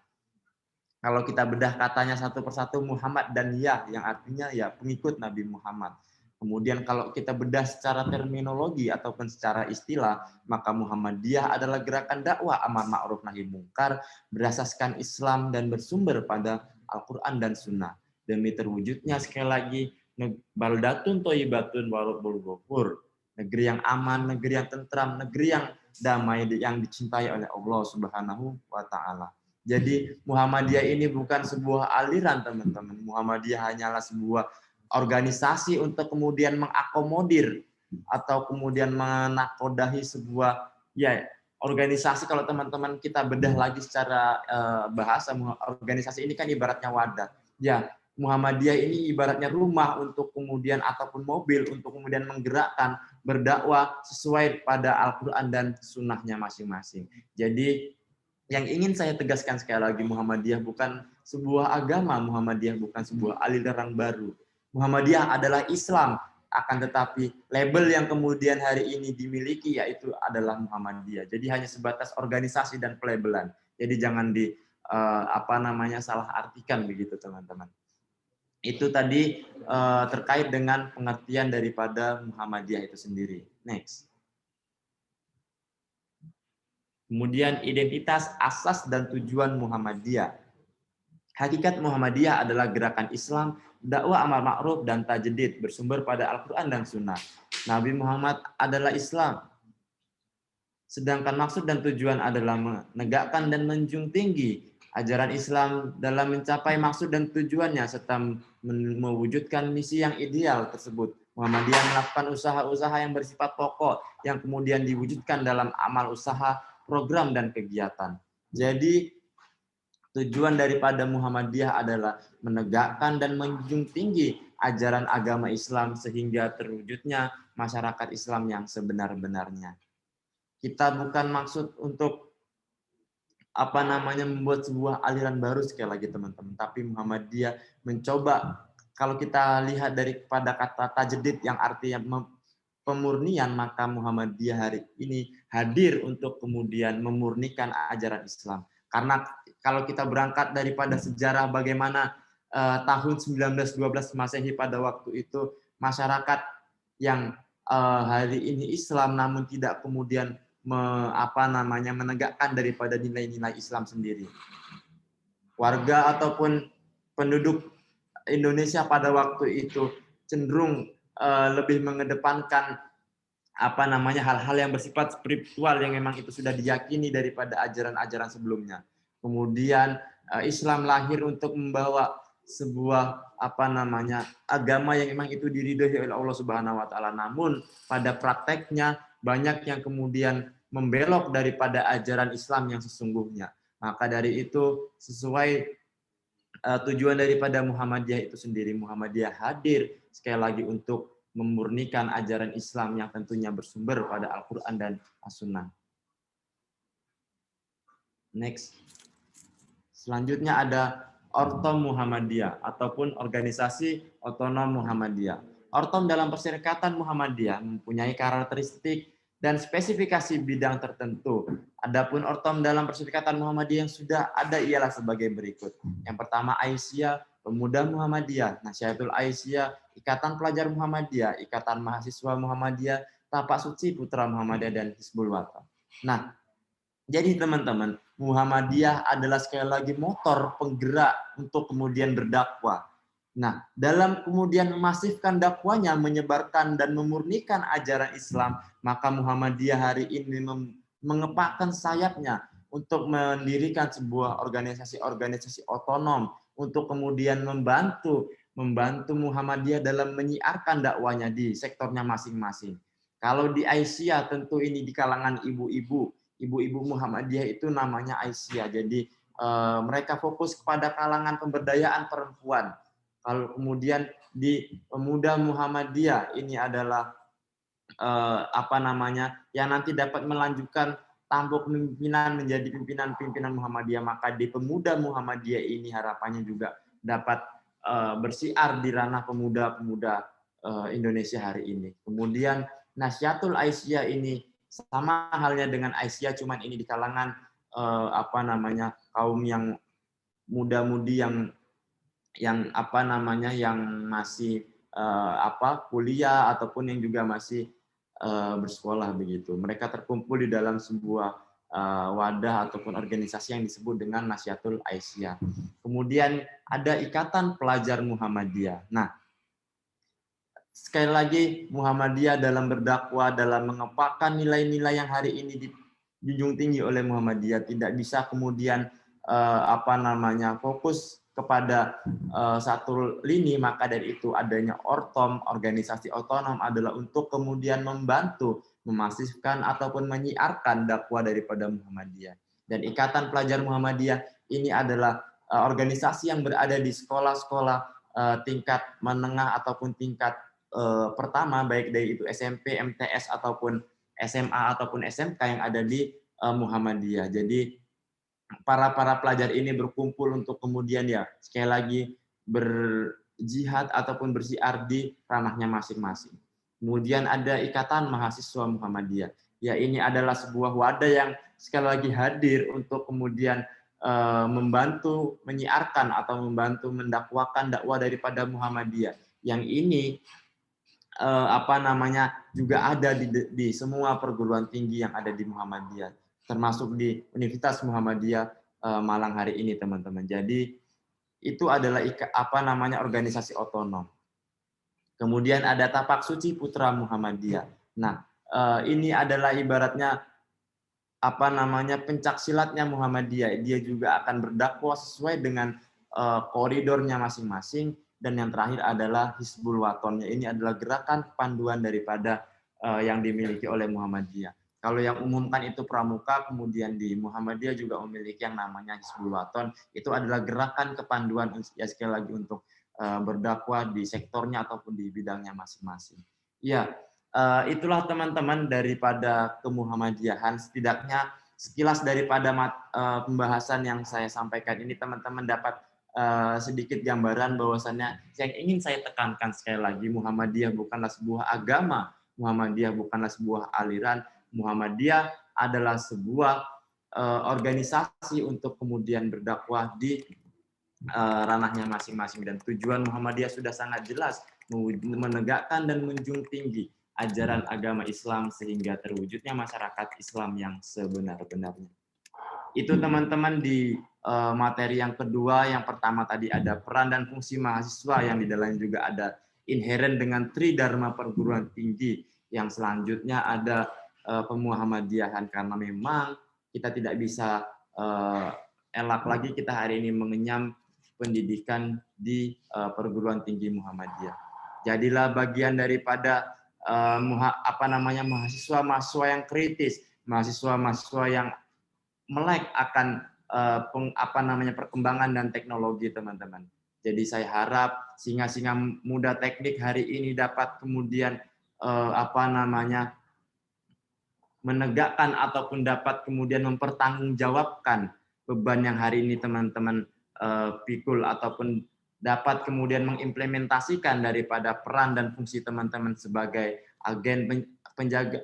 kalau kita bedah katanya satu persatu Muhammad dan Yah yang artinya ya pengikut Nabi Muhammad. Kemudian kalau kita bedah secara terminologi ataupun secara istilah, maka Muhammadiyah adalah gerakan dakwah amar ma'ruf nahi mungkar berasaskan Islam dan bersumber pada Al-Quran dan Sunnah. Demi terwujudnya sekali lagi baldatun thayyibatun wa rabbul ghafur, negeri yang aman, negeri yang tentram, negeri yang damai yang dicintai oleh Allah Subhanahu wa taala. Jadi Muhammadiyah ini bukan sebuah aliran, teman-teman. Muhammadiyah hanyalah sebuah organisasi untuk kemudian mengakomodir atau kemudian menakodahi sebuah ya organisasi. Kalau teman-teman kita bedah lagi secara bahasa, organisasi ini kan ibaratnya wadah. Ya, Muhammadiyah ini ibaratnya rumah untuk kemudian ataupun mobil untuk kemudian menggerakkan berdakwah sesuai pada Al-Quran dan sunnahnya masing-masing. Jadi yang ingin saya tegaskan sekali lagi, Muhammadiyah bukan sebuah agama, Muhammadiyah bukan sebuah aliran baru. Muhammadiyah adalah Islam, akan tetapi label yang kemudian hari ini dimiliki yaitu adalah Muhammadiyah. Jadi hanya sebatas organisasi dan pelabelan. Jadi jangan salah artikan begitu, teman-teman. Itu tadi terkait dengan pengertian daripada Muhammadiyah itu sendiri. Next. Kemudian identitas, asas, dan tujuan Muhammadiyah. Hakikat Muhammadiyah adalah gerakan Islam, dakwah amar ma'ruf, dan tajdid bersumber pada Al-Quran dan Sunnah. Nabi Muhammad adalah Islam. Sedangkan maksud dan tujuan adalah menegakkan dan menjunjung tinggi ajaran Islam dalam mencapai maksud dan tujuannya serta mewujudkan misi yang ideal tersebut. Muhammadiyah melakukan usaha-usaha yang bersifat pokok yang kemudian diwujudkan dalam amal usaha, program, dan kegiatan. Jadi tujuan daripada Muhammadiyah adalah menegakkan dan menjunjung tinggi ajaran agama Islam sehingga terwujudnya masyarakat Islam yang sebenar-benarnya. Kita bukan maksud untuk membuat sebuah aliran baru sekali lagi, teman-teman, tapi Muhammadiyah mencoba, kalau kita lihat daripada kata tajdid yang artinya pemurnian, maka Muhammadiyah hari ini hadir untuk kemudian memurnikan ajaran Islam. Karena kalau kita berangkat daripada sejarah bagaimana tahun 1912 Masehi pada waktu itu masyarakat yang hari ini Islam namun tidak kemudian menegakkan daripada nilai-nilai Islam sendiri. Warga ataupun penduduk Indonesia pada waktu itu cenderung lebih mengedepankan hal-hal yang bersifat spiritual yang memang itu sudah diyakini daripada ajaran-ajaran sebelumnya. Kemudian Islam lahir untuk membawa sebuah agama yang memang itu diridhoi oleh Allah Subhanahu wa taala. Namun pada prakteknya banyak yang kemudian membelok daripada ajaran Islam yang sesungguhnya. Maka dari itu sesuai tujuan daripada Muhammadiyah itu sendiri, Muhammadiyah hadir sekali lagi untuk memurnikan ajaran Islam yang tentunya bersumber pada Al-Quran dan As-Sunnah. Next. Selanjutnya ada Ortom Muhammadiyah ataupun organisasi otonom Muhammadiyah. Ortom dalam Perserikatan Muhammadiyah mempunyai karakteristik dan spesifikasi bidang tertentu. Adapun Ortom dalam Perserikatan Muhammadiyah yang sudah ada ialah sebagai berikut. Yang pertama Aisyah, Pemuda Muhammadiyah, Nasyaratul Aisyah, Ikatan Pelajar Muhammadiyah, Ikatan Mahasiswa Muhammadiyah, Tapak Suci Putra Muhammadiyah, dan Hizbul Wathan. Nah, jadi teman-teman, Muhammadiyah adalah sekali lagi motor penggerak untuk kemudian berdakwah. Nah, dalam kemudian memasifkan dakwanya, menyebarkan dan memurnikan ajaran Islam, maka Muhammadiyah hari ini mengepakkan sayapnya untuk mendirikan sebuah organisasi-organisasi otonom untuk kemudian membantu Muhammadiyah dalam menyiarkan dakwanya di sektornya masing-masing. Kalau di Aisyah tentu ini di kalangan ibu-ibu Muhammadiyah itu namanya Aisyah. Jadi mereka fokus kepada kalangan pemberdayaan perempuan. Kalau kemudian di Pemuda Muhammadiyah ini adalah yang nanti dapat melanjutkan tampuk pimpinan menjadi pimpinan Muhammadiyah, maka di Pemuda Muhammadiyah ini harapannya juga dapat bersiar di ranah pemuda-pemuda Indonesia hari ini. Kemudian Nasyaratul Aisyah ini sama halnya dengan Aisyah, cuman ini di kalangan kaum yang muda-mudi yang masih kuliah ataupun yang juga masih bersekolah begitu. Mereka terkumpul di dalam sebuah wadah ataupun organisasi yang disebut dengan Nasyaratul Aisyah. Kemudian ada Ikatan Pelajar Muhammadiyah. Nah, sekali lagi Muhammadiyah dalam berdakwah, dalam mengepakkan nilai-nilai yang hari ini dijunjung tinggi oleh Muhammadiyah, tidak bisa kemudian fokus kepada satu lini, maka dari itu adanya Ortom, organisasi otonom, adalah untuk kemudian membantu memasifkan ataupun menyiarkan dakwah daripada Muhammadiyah. Dan Ikatan Pelajar Muhammadiyah ini adalah organisasi yang berada di sekolah-sekolah tingkat menengah ataupun tingkat pertama, baik dari itu SMP, MTS ataupun SMA ataupun SMK yang ada di Muhammadiyah. Jadi para pelajar ini berkumpul untuk kemudian ya sekali lagi berjihad ataupun bersiar di ranahnya masing-masing. Kemudian ada Ikatan Mahasiswa Muhammadiyah. Ya, ini adalah sebuah wadah yang sekali lagi hadir untuk kemudian membantu menyiarkan atau membantu mendakwakan dakwah daripada Muhammadiyah. Yang ini juga ada di semua perguruan tinggi yang ada di Muhammadiyah, termasuk di Universitas Muhammadiyah Malang hari ini, teman-teman. Jadi itu adalah organisasi otonom. Kemudian ada Tapak Suci Putra Muhammadiyah. Nah, ini adalah ibaratnya pencak silatnya Muhammadiyah. Dia juga akan berdakwah sesuai dengan koridornya masing-masing. Dan yang terakhir adalah Hizbul Wathan. Ini adalah gerakan panduan daripada yang dimiliki oleh Muhammadiyah. Kalau yang umumkan itu Pramuka, kemudian di Muhammadiyah juga memiliki yang namanya Hizbul Wathan. Itu adalah gerakan kepanduan ya sekali lagi untuk berdakwah di sektornya ataupun di bidangnya masing-masing. Ya, itulah teman-teman daripada kemuhammadiyahan. Setidaknya sekilas daripada pembahasan yang saya sampaikan ini, teman-teman dapat sedikit gambaran bahwasannya yang ingin saya tekankan sekali lagi, Muhammadiyah bukanlah sebuah agama, Muhammadiyah bukanlah sebuah aliran, Muhammadiyah adalah sebuah organisasi untuk kemudian berdakwah di ranahnya masing-masing. Dan tujuan Muhammadiyah sudah sangat jelas, menegakkan dan menjunjung tinggi ajaran agama Islam sehingga terwujudnya masyarakat Islam yang sebenar-benarnya. Itu teman-teman di materi yang kedua. Yang pertama tadi ada peran dan fungsi mahasiswa, yang di dalamnya juga ada inheren dengan tridharma perguruan tinggi. Yang selanjutnya ada pemuhammadiyahan, karena memang kita tidak bisa elak lagi kita hari ini mengenyam pendidikan di perguruan tinggi Muhammadiyah. Jadilah bagian daripada mahasiswa-mahasiswa yang kritis, mahasiswa-mahasiswa yang melek akan perkembangan dan teknologi, teman-teman. Jadi saya harap singa-singa muda teknik hari ini dapat kemudian menegakkan ataupun dapat kemudian mempertanggungjawabkan beban yang hari ini teman-teman pikul ataupun dapat kemudian mengimplementasikan daripada peran dan fungsi teman-teman sebagai penjaga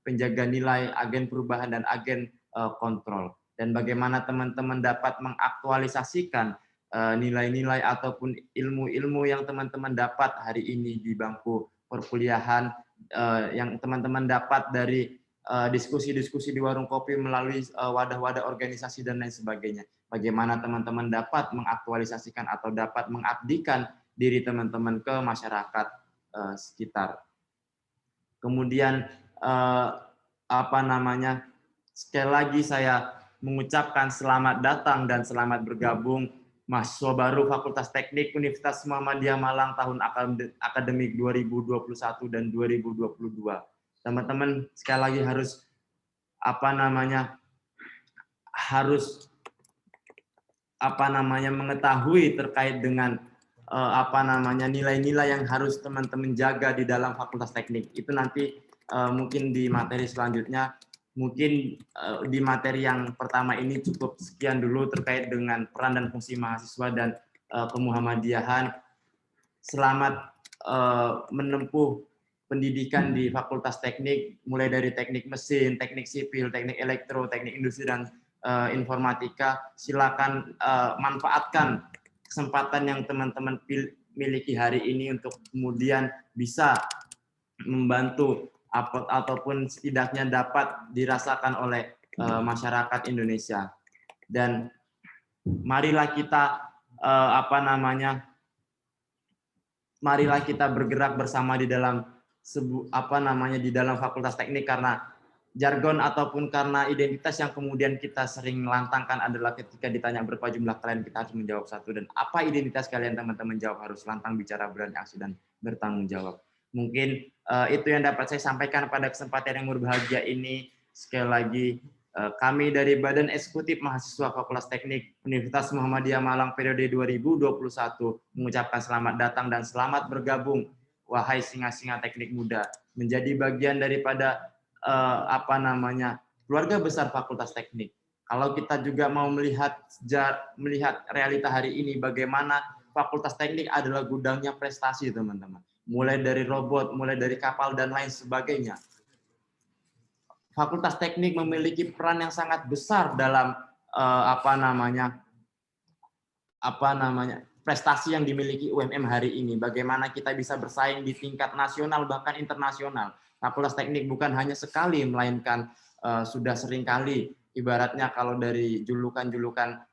penjaga nilai, agen perubahan dan agen kontrol, dan bagaimana teman-teman dapat mengaktualisasikan nilai-nilai ataupun ilmu-ilmu yang teman-teman dapat hari ini di bangku perkuliahan, yang teman-teman dapat dari diskusi-diskusi di warung kopi melalui wadah-wadah organisasi dan lain sebagainya. Bagaimana teman-teman dapat mengaktualisasikan atau dapat mengabdikan diri teman-teman ke masyarakat sekitar. Kemudian sekali lagi saya mengucapkan selamat datang dan selamat bergabung mahasiswa baru Fakultas Teknik Universitas Muhammadiyah Malang tahun akademik 2021 dan 2022. Teman-teman sekali lagi harus mengetahui terkait dengan nilai-nilai yang harus teman-teman jaga di dalam Fakultas Teknik. Itu nanti mungkin di materi selanjutnya. Mungkin di materi yang pertama ini cukup sekian dulu terkait dengan peran dan fungsi mahasiswa dan kemuhammadiyahan. Selamat menempuh pendidikan di Fakultas Teknik, mulai dari teknik mesin, teknik sipil, teknik elektro, teknik industri, dan informatika. Silakan manfaatkan kesempatan yang teman-teman miliki hari ini untuk kemudian bisa membantu ataupun setidaknya dapat dirasakan oleh masyarakat Indonesia. Dan marilah kita marilah kita bergerak bersama di dalam di dalam Fakultas Teknik, karena jargon ataupun karena identitas yang kemudian kita sering lantangkan adalah ketika ditanya berapa jumlah kalian, kita harus menjawab satu. Dan apa identitas kalian, teman-teman jawab, harus lantang, bicara, berani aksi, dan bertanggung jawab. Mungkin itu yang dapat saya sampaikan pada kesempatan yang berbahagia ini. Sekali lagi, kami dari Badan Eksekutif Mahasiswa Fakultas Teknik Universitas Muhammadiyah Malang periode 2021 mengucapkan selamat datang dan selamat bergabung, wahai singa-singa teknik muda, menjadi bagian daripada keluarga besar Fakultas Teknik. Kalau kita juga mau melihat realita hari ini, bagaimana Fakultas Teknik adalah gudangnya prestasi, teman-teman. Mulai dari robot, mulai dari kapal dan lain sebagainya. Fakultas Teknik memiliki peran yang sangat besar dalam prestasi yang dimiliki UMM hari ini. Bagaimana kita bisa bersaing di tingkat nasional bahkan internasional. Fakultas Teknik bukan hanya sekali, melainkan sudah sering kali, ibaratnya kalau dari julukan-julukan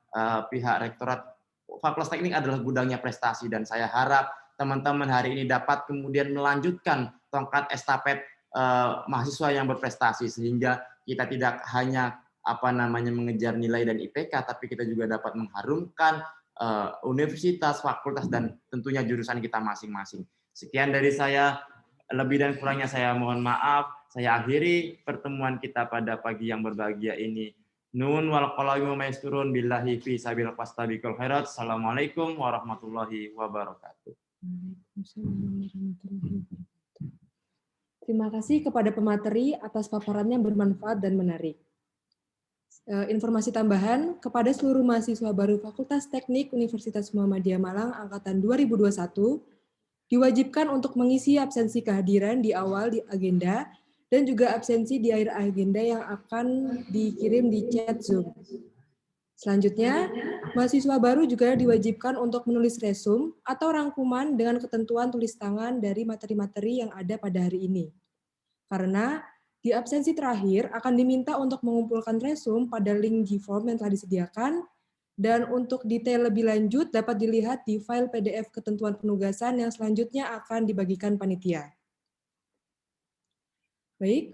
pihak rektorat, Fakultas Teknik adalah gudangnya prestasi, dan saya harap teman-teman hari ini dapat kemudian melanjutkan tongkat estafet mahasiswa yang berprestasi, sehingga kita tidak hanya mengejar nilai dan IPK, tapi kita juga dapat mengharumkan universitas, fakultas, dan tentunya jurusan kita masing-masing. Sekian dari saya, lebih dan kurangnya saya mohon maaf. Saya akhiri pertemuan kita pada pagi yang berbahagia ini. Nun wal qalami wa maisturun billahi fi sabil fastabiqul khairat. Assalamualaikum warahmatullahi wabarakatuh. Terima kasih kepada pemateri atas paparannya yang bermanfaat dan menarik. Informasi tambahan kepada seluruh mahasiswa baru Fakultas Teknik Universitas Muhammadiyah Malang angkatan 2021 diwajibkan untuk mengisi absensi kehadiran di awal di agenda dan juga absensi di akhir agenda yang akan dikirim di chat Zoom. Selanjutnya, mahasiswa baru juga diwajibkan untuk menulis resume atau rangkuman dengan ketentuan tulis tangan dari materi-materi yang ada pada hari ini. Karena di absensi terakhir akan diminta untuk mengumpulkan resume pada link G-form yang telah disediakan, dan untuk detail lebih lanjut dapat dilihat di file PDF ketentuan penugasan yang selanjutnya akan dibagikan panitia. Baik,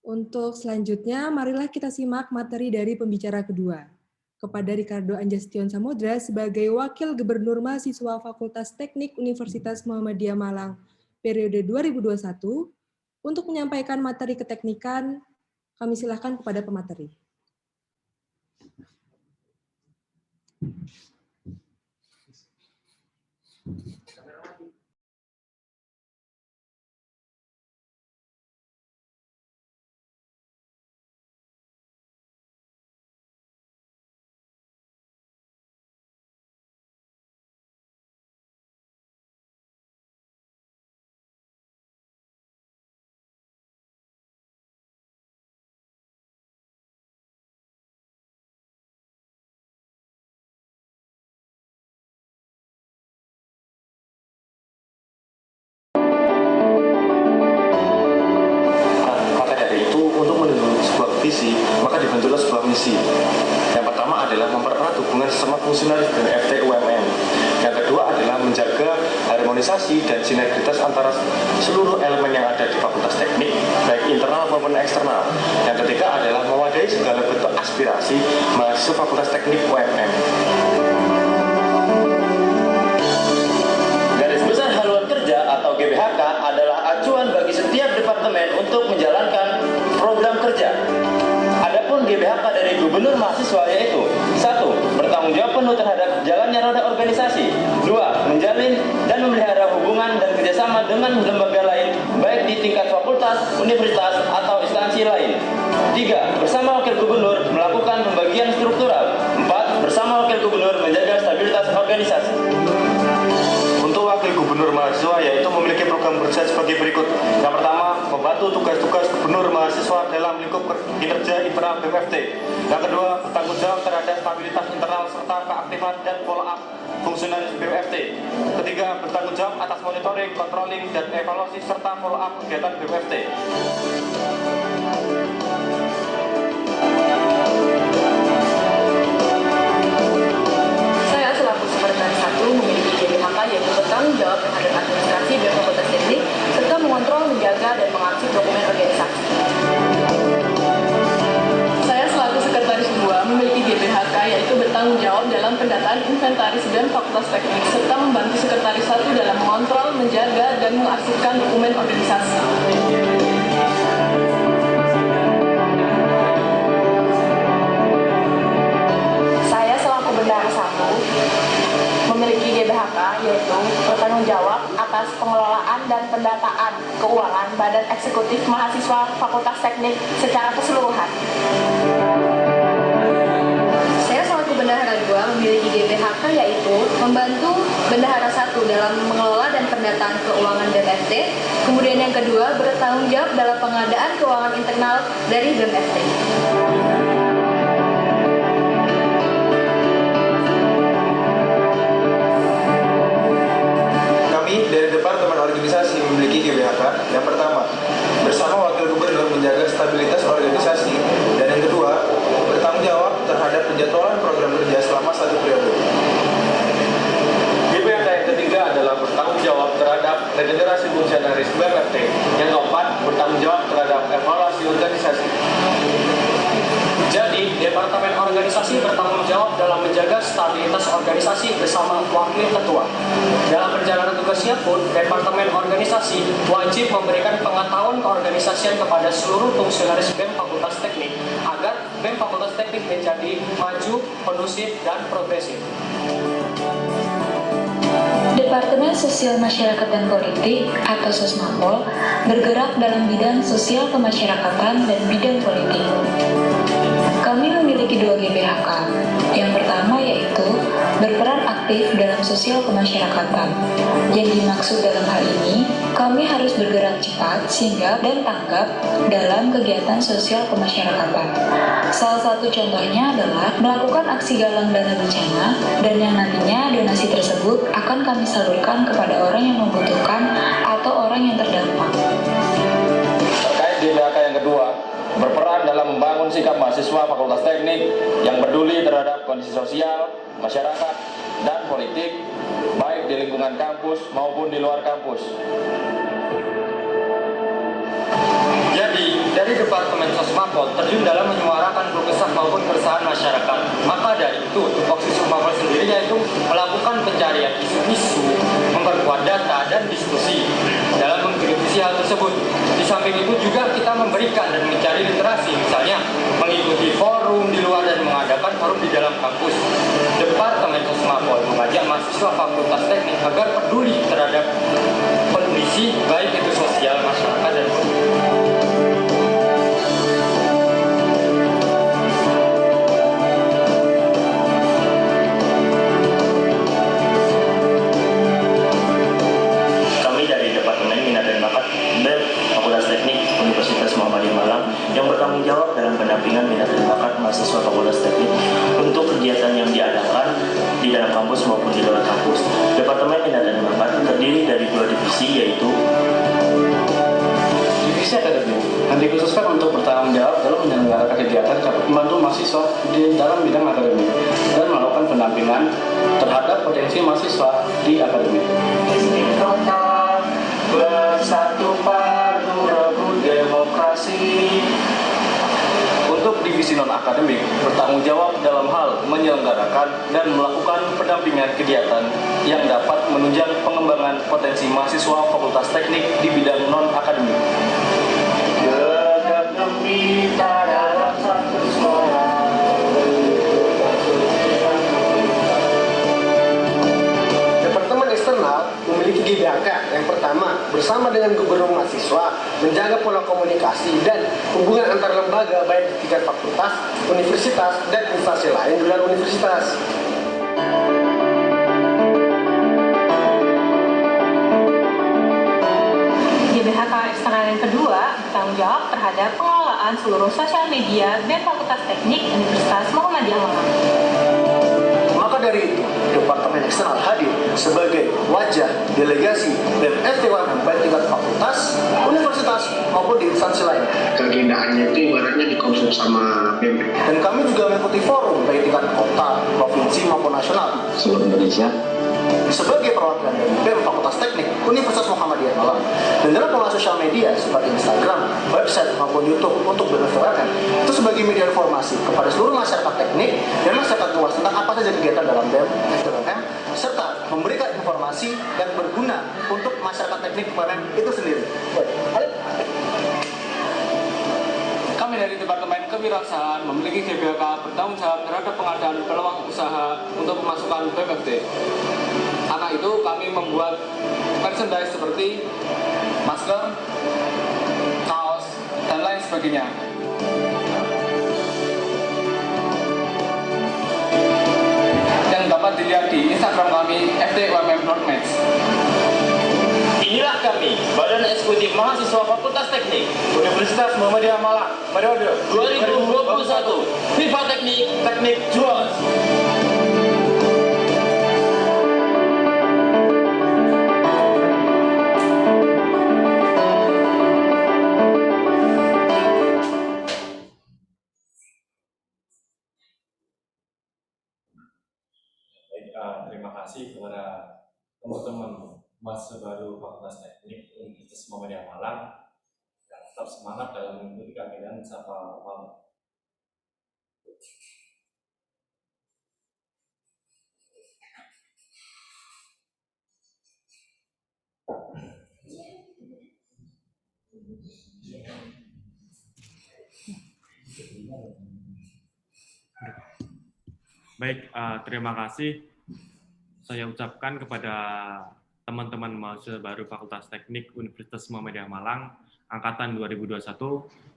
untuk selanjutnya marilah kita simak materi dari pembicara kedua. Kepada Ricardo Anjastion Samudra sebagai Wakil Gubernur Mahasiswa Fakultas Teknik Universitas Muhammadiyah Malang periode 2021, untuk menyampaikan materi keteknikan, kami silakan kepada pemateri. bersama fungsionaris dan FT UMM. Yang kedua adalah menjaga harmonisasi dan sinergitas antara seluruh elemen yang ada di Fakultas Teknik, baik internal maupun eksternal. Yang ketiga adalah mewadahi segala bentuk aspirasi mahasiswa Fakultas Teknik UMM. Garis besar haluan kerja atau GBHK adalah acuan bagi setiap departemen untuk menjalankan program kerja. Adapun GBHK dari gubernur mahasiswa yaitu 1. Bertanggung jawab penuh terhadap jalannya roda organisasi. 2. Menjalin dan memelihara hubungan dan kerjasama dengan lembaga lain baik di tingkat fakultas, universitas, atau instansi lain. 3. Bersama wakil gubernur melakukan pembagian struktural. 4. Bersama wakil gubernur menjaga stabilitas organisasi. Untuk wakil gubernur mahasiswa yaitu memiliki program kerja sebagai berikut. Yang pertama, membantu tugas-tugas gubernur mahasiswa dalam lingkup kinerja internal BMFT. Yang kedua, bertanggung jawab terhadap stabilitas internal serta keaktifan dan follow up fungsionaris BMFT. Ketiga, bertanggung jawab atas monitoring, controlling, dan evaluasi serta follow up kegiatan BMFT. Saya selaku sekretaris 1 memiliki GBHK yaitu bertanggung jawab terhadap administrasi BEM Fakultas Teknik serta mengontrol, menjaga, dan mengarsip dokumen organisasi. Saya selaku sekretaris 2 memiliki GBHK yaitu bertanggung jawab dalam pendataan inventaris BEM Fakultas Teknik serta membantu sekretaris 1 dalam mengontrol, menjaga, dan mengarsipkan dokumen organisasi. Saya selaku bendahara 1 memiliki GBHK yaitu bertanggung jawab atas pengelolaan dan pendataan keuangan Badan Eksekutif Mahasiswa Fakultas Teknik secara keseluruhan. Saya selaku bendahara 2 memiliki GBHK yaitu membantu bendahara 1 dalam mengelola dan pendataan keuangan BMFT. Kemudian yang kedua bertanggung jawab dalam pengadaan keuangan internal dari BMFT. Kami dari Departemen Organisasi memiliki GBHK. Yang pertama, bersama wakil gubernur menjaga stabilitas organisasi. Dan yang kedua, bertanggung jawab terhadap penjadwalan program kerja selama 1 periode. GBHK yang ketiga adalah bertanggung jawab terhadap regenerasi fungsionaris BMFT. Yang keempat, bertanggung jawab terhadap evaluasi organisasi. Jadi, Departemen Organisasi bertanggung jawab dalam menjaga stabilitas organisasi bersama wakil ketua. Dalam perjalanan tugasnya pun, Departemen Organisasi wajib memberikan pengetahuan keorganisasian kepada seluruh fungsionaris BEM Fakultas Teknik agar BEM Fakultas Teknik menjadi maju, kondusif, dan progresif. Departemen Sosial Masyarakat dan Politik atau Sosmapol bergerak dalam bidang sosial kemasyarakatan dan bidang politik. Kami memiliki 2 GBHK. Yang pertama yaitu berperan aktif dalam sosial kemasyarakatan. Yang dimaksud dalam hal ini, kami harus bergerak cepat, sigap, dan tanggap dalam kegiatan sosial kemasyarakatan. Salah satu contohnya adalah melakukan aksi galang dana bencana dan yang nantinya donasi tersebut akan kami salurkan kepada orang yang membutuhkan atau orang yang terdampak. Terkait GBHK yang kedua, berperan dalam membangun sikap mahasiswa Fakultas Teknik yang peduli terhadap kondisi sosial, masyarakat, dan politik, baik di lingkungan kampus maupun di luar kampus. Jadi, dari Departemen Sosmapol terjun dalam menyuarakan keluh kesah maupun keresahan masyarakat. Maka dari itu, tupoksi Sosmapol sendiri yaitu melakukan pencarian isu-isu, memperkuat data dan diskusi dalam mengkritisi hal tersebut. Di samping itu juga kita memberikan dan mencari literasi, misalnya mengikuti forum di luar dan mengadakan forum di dalam kampus. Departemen Sosmapol mengajak mahasiswa Fakultas Teknik agar peduli terhadap kondisi baik itu sosial, masyarakat, dan politik. yang bertanggung jawab dalam pendampingan minat dan bakat mahasiswa Fakultas Teknik untuk kegiatan yang diadakan di dalam kampus maupun di luar kampus. Departemen minat dan bakat terdiri dari 2 divisi, yaitu Divisi nutrisi akademik yang dikhususkan untuk bertanggung jawab dalam menyelenggarakan kegiatan dapat membantu mahasiswa di dalam bidang akademik dan melakukan pendampingan terhadap potensi mahasiswa di akademik. Istiqomah bersatu padu rebut demokrasi. Untuk divisi non-akademik, bertanggung jawab dalam hal menyelenggarakan dan melakukan pendampingan kegiatan yang dapat menunjang pengembangan potensi mahasiswa Fakultas Teknik di bidang non-akademik. Gegap gempita dalam satu suara. Departemen Eksternal memiliki GBHK yang pertama, bersama dengan gubernur mahasiswa, menjaga pola komunikasi dan hubungan antar lembaga baik di tingkat fakultas, universitas, dan instansi lain di luar universitas. GBHK eksternal yang kedua bertanggung jawab terhadap pengelolaan seluruh sosial media BEM Fakultas Teknik Universitas Muhammadiyah Malang. Maka dari itu, Departemen Eksternal hadir sebagai wajah delegasi BEM FT1 baik tingkat fakultas, universitas maupun di instansi lain. Keagendaannya itu ibaratnya dikonsumsi sama BEM. Dan kami juga mengikuti forum baik tingkat kota, provinsi maupun nasional seluruh Indonesia sebagai perwakilan dari BEM Fakultas Teknik Universitas Muhammadiyah Malang. Dan dalam pengelola sosial media seperti Instagram, website maupun YouTube untuk BEM FT1 itu sebagai media informasi kepada seluruh masyarakat teknik dan masyarakat luas tentang apa saja kegiatan dalam BEM FT1 serta memberikan informasi yang berguna untuk masyarakat teknik UMM itu sendiri. Kami dari Departemen Kewirausahaan memiliki GBHK bertanggung jawab terhadap pengadaan peluang usaha untuk pemasukan BMFT. Karena itu kami membuat merchandise seperti masker, kaos, dan lain sebagainya. Yang dapat dilihat di Instagram kami ft.umm.match. Inilah kami, Badan Eksekutif Mahasiswa Fakultas Teknik Universitas Muhammadiyah Malang periode 2021. Viva Teknik, Teknik Juara. Terima kasih kepada teman-teman mahasiswa baru Fakultas Teknik Universitas Muhammadiyah Malang dan tetap semangat dalam mengikuti kegiatan Sapa Malang. Baik, terima kasih saya ucapkan kepada teman-teman mahasiswa baru Fakultas Teknik Universitas Muhammadiyah Malang angkatan 2021.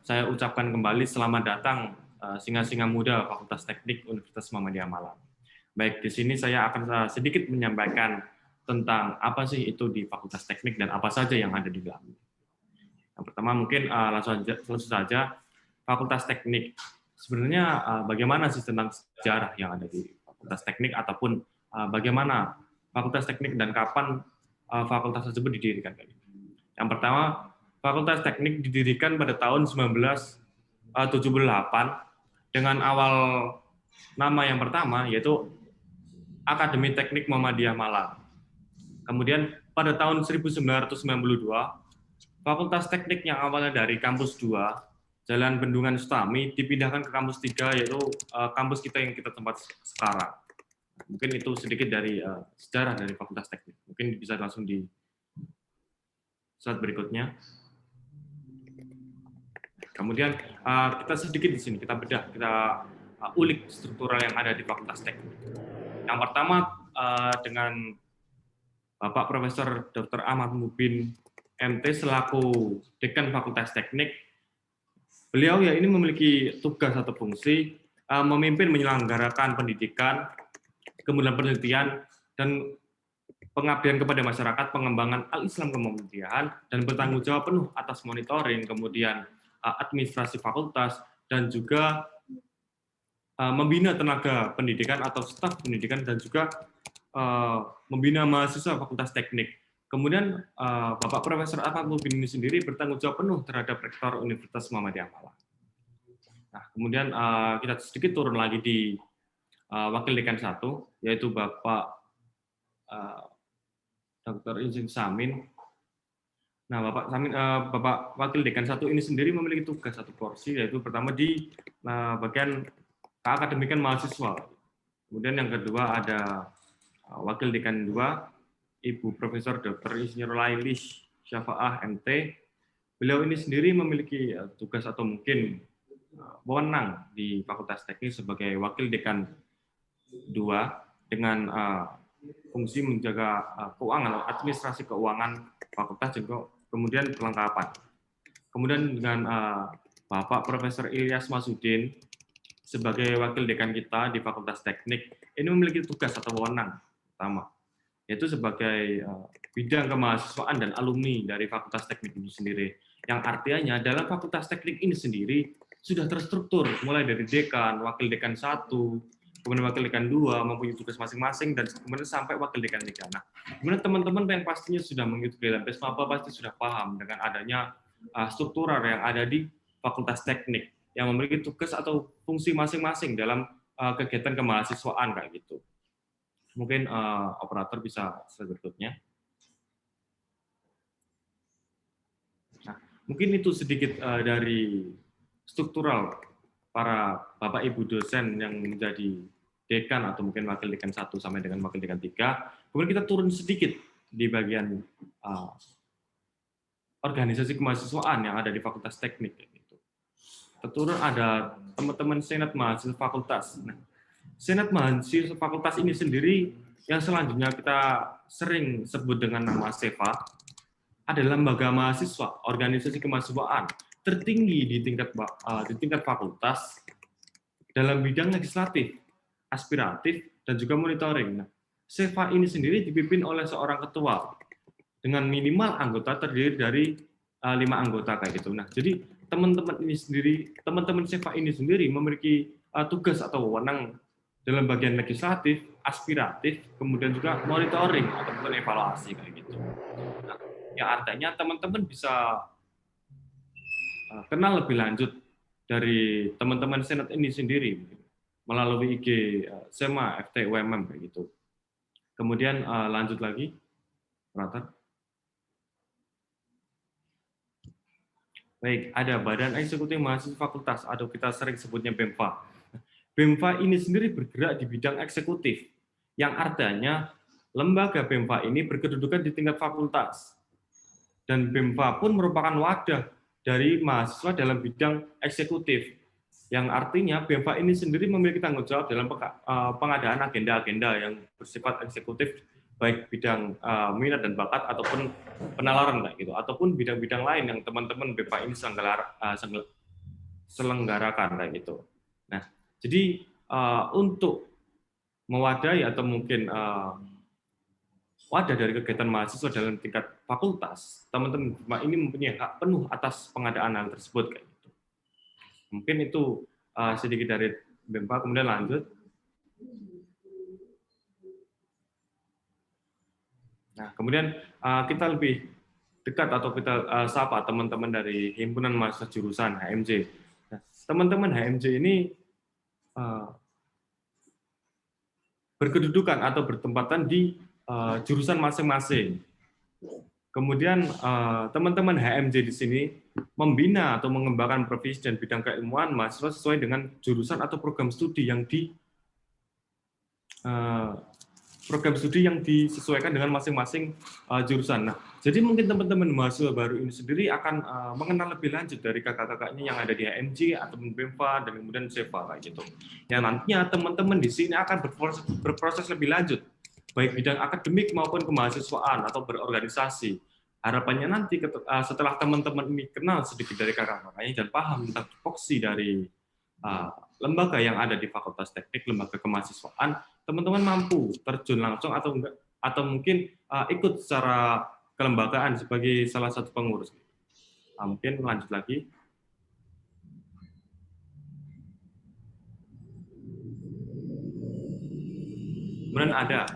Saya ucapkan kembali selamat datang singa-singa muda Fakultas Teknik Universitas Muhammadiyah Malang. Baik, di sini saya akan sedikit menyampaikan tentang apa sih itu di Fakultas Teknik dan apa saja yang ada di dalamnya. Yang pertama mungkin langsung saja Fakultas Teknik. Sebenarnya bagaimana sih tentang sejarah yang ada di Fakultas Teknik ataupun bagaimana Fakultas Teknik dan kapan fakultas tersebut didirikan. Yang pertama, Fakultas Teknik didirikan pada tahun 1978 dengan awal nama yang pertama yaitu Akademi Teknik Muhammadiyah Malang. Kemudian pada tahun 1992, Fakultas Teknik yang awalnya dari kampus 2, Jalan Bendungan Sutami, dipindahkan ke kampus 3 yaitu kampus kita yang kita tempat sekarang. Mungkin itu sedikit dari sejarah dari Fakultas Teknik. Mungkin bisa langsung di slide berikutnya. Kemudian kita sedikit di sini, kita bedah, kita ulik struktural yang ada di Fakultas Teknik. Yang pertama dengan Bapak Profesor Dr. Ahmad Mubin MT selaku Dekan Fakultas Teknik. Beliau ya ini memiliki tugas atau fungsi memimpin menyelenggarakan pendidikan, kemudian penelitian dan pengabdian kepada masyarakat, pengembangan al-Islam kemuhammadiyaan, dan bertanggung jawab penuh atas monitoring, kemudian administrasi fakultas, dan juga membina tenaga pendidikan atau staf pendidikan, dan juga membina mahasiswa Fakultas Teknik Kemudian Bapak Profesor Ahmad Mubin ini sendiri bertanggung jawab penuh terhadap Rektor Universitas Muhammadiyah Malang. Nah, kemudian kita sedikit turun lagi di Wakil Dekan 1, yaitu Bapak Dr. Izin Samin. Nah, Bapak Wakil Dekan 1 ini sendiri memiliki tugas satu porsi, yaitu pertama di bagian keakademikan mahasiswa. Kemudian yang kedua ada Wakil Dekan 2, Ibu Profesor Dr. Insinyur Lailis Syafa'ah MT. Beliau ini sendiri memiliki tugas atau mungkin wewenang di Fakultas Teknik sebagai Wakil Dekan 2 dengan fungsi menjaga keuangan atau administrasi keuangan fakultas juga kemudian kelengkapan. Kemudian dengan Bapak Profesor Ilyas Masudin sebagai Wakil Dekan kita di Fakultas Teknik ini memiliki tugas atau wewenang pertama, yaitu sebagai bidang kemahasiswaan dan alumni dari Fakultas Teknik itu sendiri. Yang artinya dalam Fakultas Teknik ini sendiri sudah terstruktur, mulai dari dekan, wakil dekan 1, kemudian wakil dekan 2, mempunyai tugas masing-masing, dan kemudian sampai wakil dekan 3. Nah, kemudian teman-teman yang pastinya sudah mengikuti dalam PESMAPA pasti sudah paham dengan adanya struktural yang ada di Fakultas Teknik, yang memiliki tugas atau fungsi masing-masing dalam kegiatan kemahasiswaan kayak gitu. Mungkin operator bisa slide berikutnya. Nah, mungkin itu sedikit dari struktural para Bapak Ibu dosen yang menjadi dekan atau mungkin wakil dekan 1 sampai dengan wakil dekan 3. Kemudian kita turun sedikit di bagian organisasi kemahasiswaan yang ada di Fakultas Teknik. Kita turun ada teman-teman Senat Mahasiswa Fakultas. Nah, Senat Mahasiswa Fakultas ini sendiri yang selanjutnya kita sering sebut dengan nama SEFA adalah lembaga mahasiswa, organisasi kemahasiswaan tertinggi di tingkat fakultas dalam bidang legislatif, aspiratif, dan juga monitoring. Nah, SEFA ini sendiri dipimpin oleh seorang ketua dengan minimal anggota terdiri dari 5 anggota kayak gitu. Nah, jadi teman-teman SEFA ini sendiri memiliki tugas atau wewenang dalam bagian legislatif, aspiratif, kemudian juga monitoring ataupun evaluasi kayak gitu. Nah, yang artinya teman-teman bisa kenal lebih lanjut dari teman-teman Senat ini sendiri melalui IG SEMA FT UMM kayak gitu. Kemudian lanjut lagi, operator. Baik, ada Badan Eksekutif Mahasiswa Fakultas atau kita sering sebutnya BEMFA. BEMFA ini sendiri bergerak di bidang eksekutif, yang artinya lembaga BEMFA ini berkedudukan di tingkat fakultas. Dan BEMFA pun merupakan wadah dari mahasiswa dalam bidang eksekutif, yang artinya BEMFA ini sendiri memiliki tanggung jawab dalam pengadaan agenda-agenda yang bersifat eksekutif, baik bidang minat dan bakat ataupun penalaran kayak gitu, ataupun bidang-bidang lain yang teman-teman BEMFA ini selenggarakan kayak gitu. Nah, jadi untuk mewadahi atau mungkin wadah dari kegiatan mahasiswa dalam tingkat fakultas, teman-teman ini mempunyai hak penuh atas pengadaan hal tersebut kayak gitu. Mungkin itu sedikit dari BEMFA. Kemudian lanjut. Nah, kemudian kita lebih dekat atau kita sapa teman-teman dari Himpunan Mahasiswa Jurusan HMJ. Nah, teman-teman HMJ ini berkedudukan atau bertempatan di jurusan masing-masing. Kemudian teman-teman HMJ di sini membina atau mengembangkan profesi dan bidang keilmuan mahasiswa sesuai dengan jurusan atau program studi yang disesuaikan dengan masing-masing jurusan. Nah, jadi mungkin teman-teman mahasiswa baru ini sendiri akan mengenal lebih lanjut dari kakak-kakaknya yang ada di HMJ atau BEMFA dan kemudian SEFA kayak gitu. Yang nantinya teman-teman di sini akan berproses lebih lanjut, baik bidang akademik maupun kemahasiswaan atau berorganisasi. Harapannya nanti setelah teman-teman ini kenal sedikit dari kakak-kakaknya dan paham tentang tupoksi dari lembaga yang ada di Fakultas Teknik, lembaga kemahasiswaan, teman-teman mampu terjun langsung atau mungkin ikut secara kelembagaan sebagai salah satu pengurus. Mungkin lanjut lagi. Kemudian ada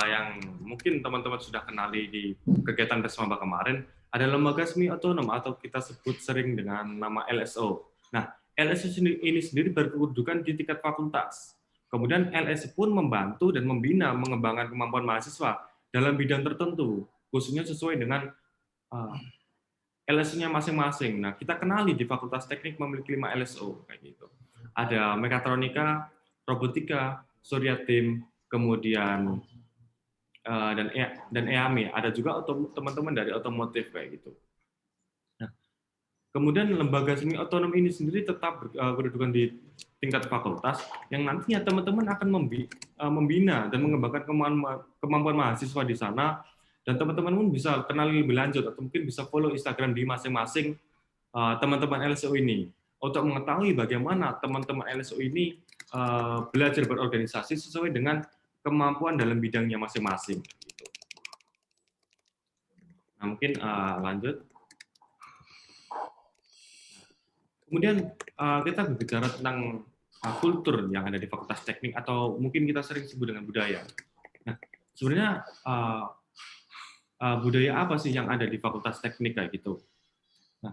yang mungkin teman-teman sudah kenali di kegiatan Besmaba kemarin, ada lembaga semi otonom atau kita sebut sering dengan nama LSO. Nah, LSO ini sendiri berkedudukan di tingkat fakultas. Kemudian LSO pun membantu dan membina mengembangkan kemampuan mahasiswa dalam bidang tertentu, khususnya sesuai dengan LSO-nya masing-masing. Nah, kita kenali di Fakultas Teknik memiliki 5 LSO kayak gitu. Ada mekatronika, robotika, suryatim, kemudian dan EAMI. Ada juga teman-teman dari otomotif kayak gitu. Nah, kemudian lembaga semi otonom ini sendiri tetap berkedudukan di tingkat fakultas yang nantinya teman-teman akan membina dan mengembangkan kemampuan mahasiswa di sana, dan teman-teman pun bisa kenal lebih lanjut atau mungkin bisa follow Instagram di masing-masing teman-teman LSO ini untuk mengetahui bagaimana teman-teman LSO ini belajar berorganisasi sesuai dengan kemampuan dalam bidangnya masing-masing. Nah, mungkin lanjut. Kemudian kita berbicara tentang kultur yang ada di Fakultas Teknik atau mungkin kita sering sebut dengan budaya. Nah, sebenarnya budaya apa sih yang ada di Fakultas Teknik kayak gitu? Nah,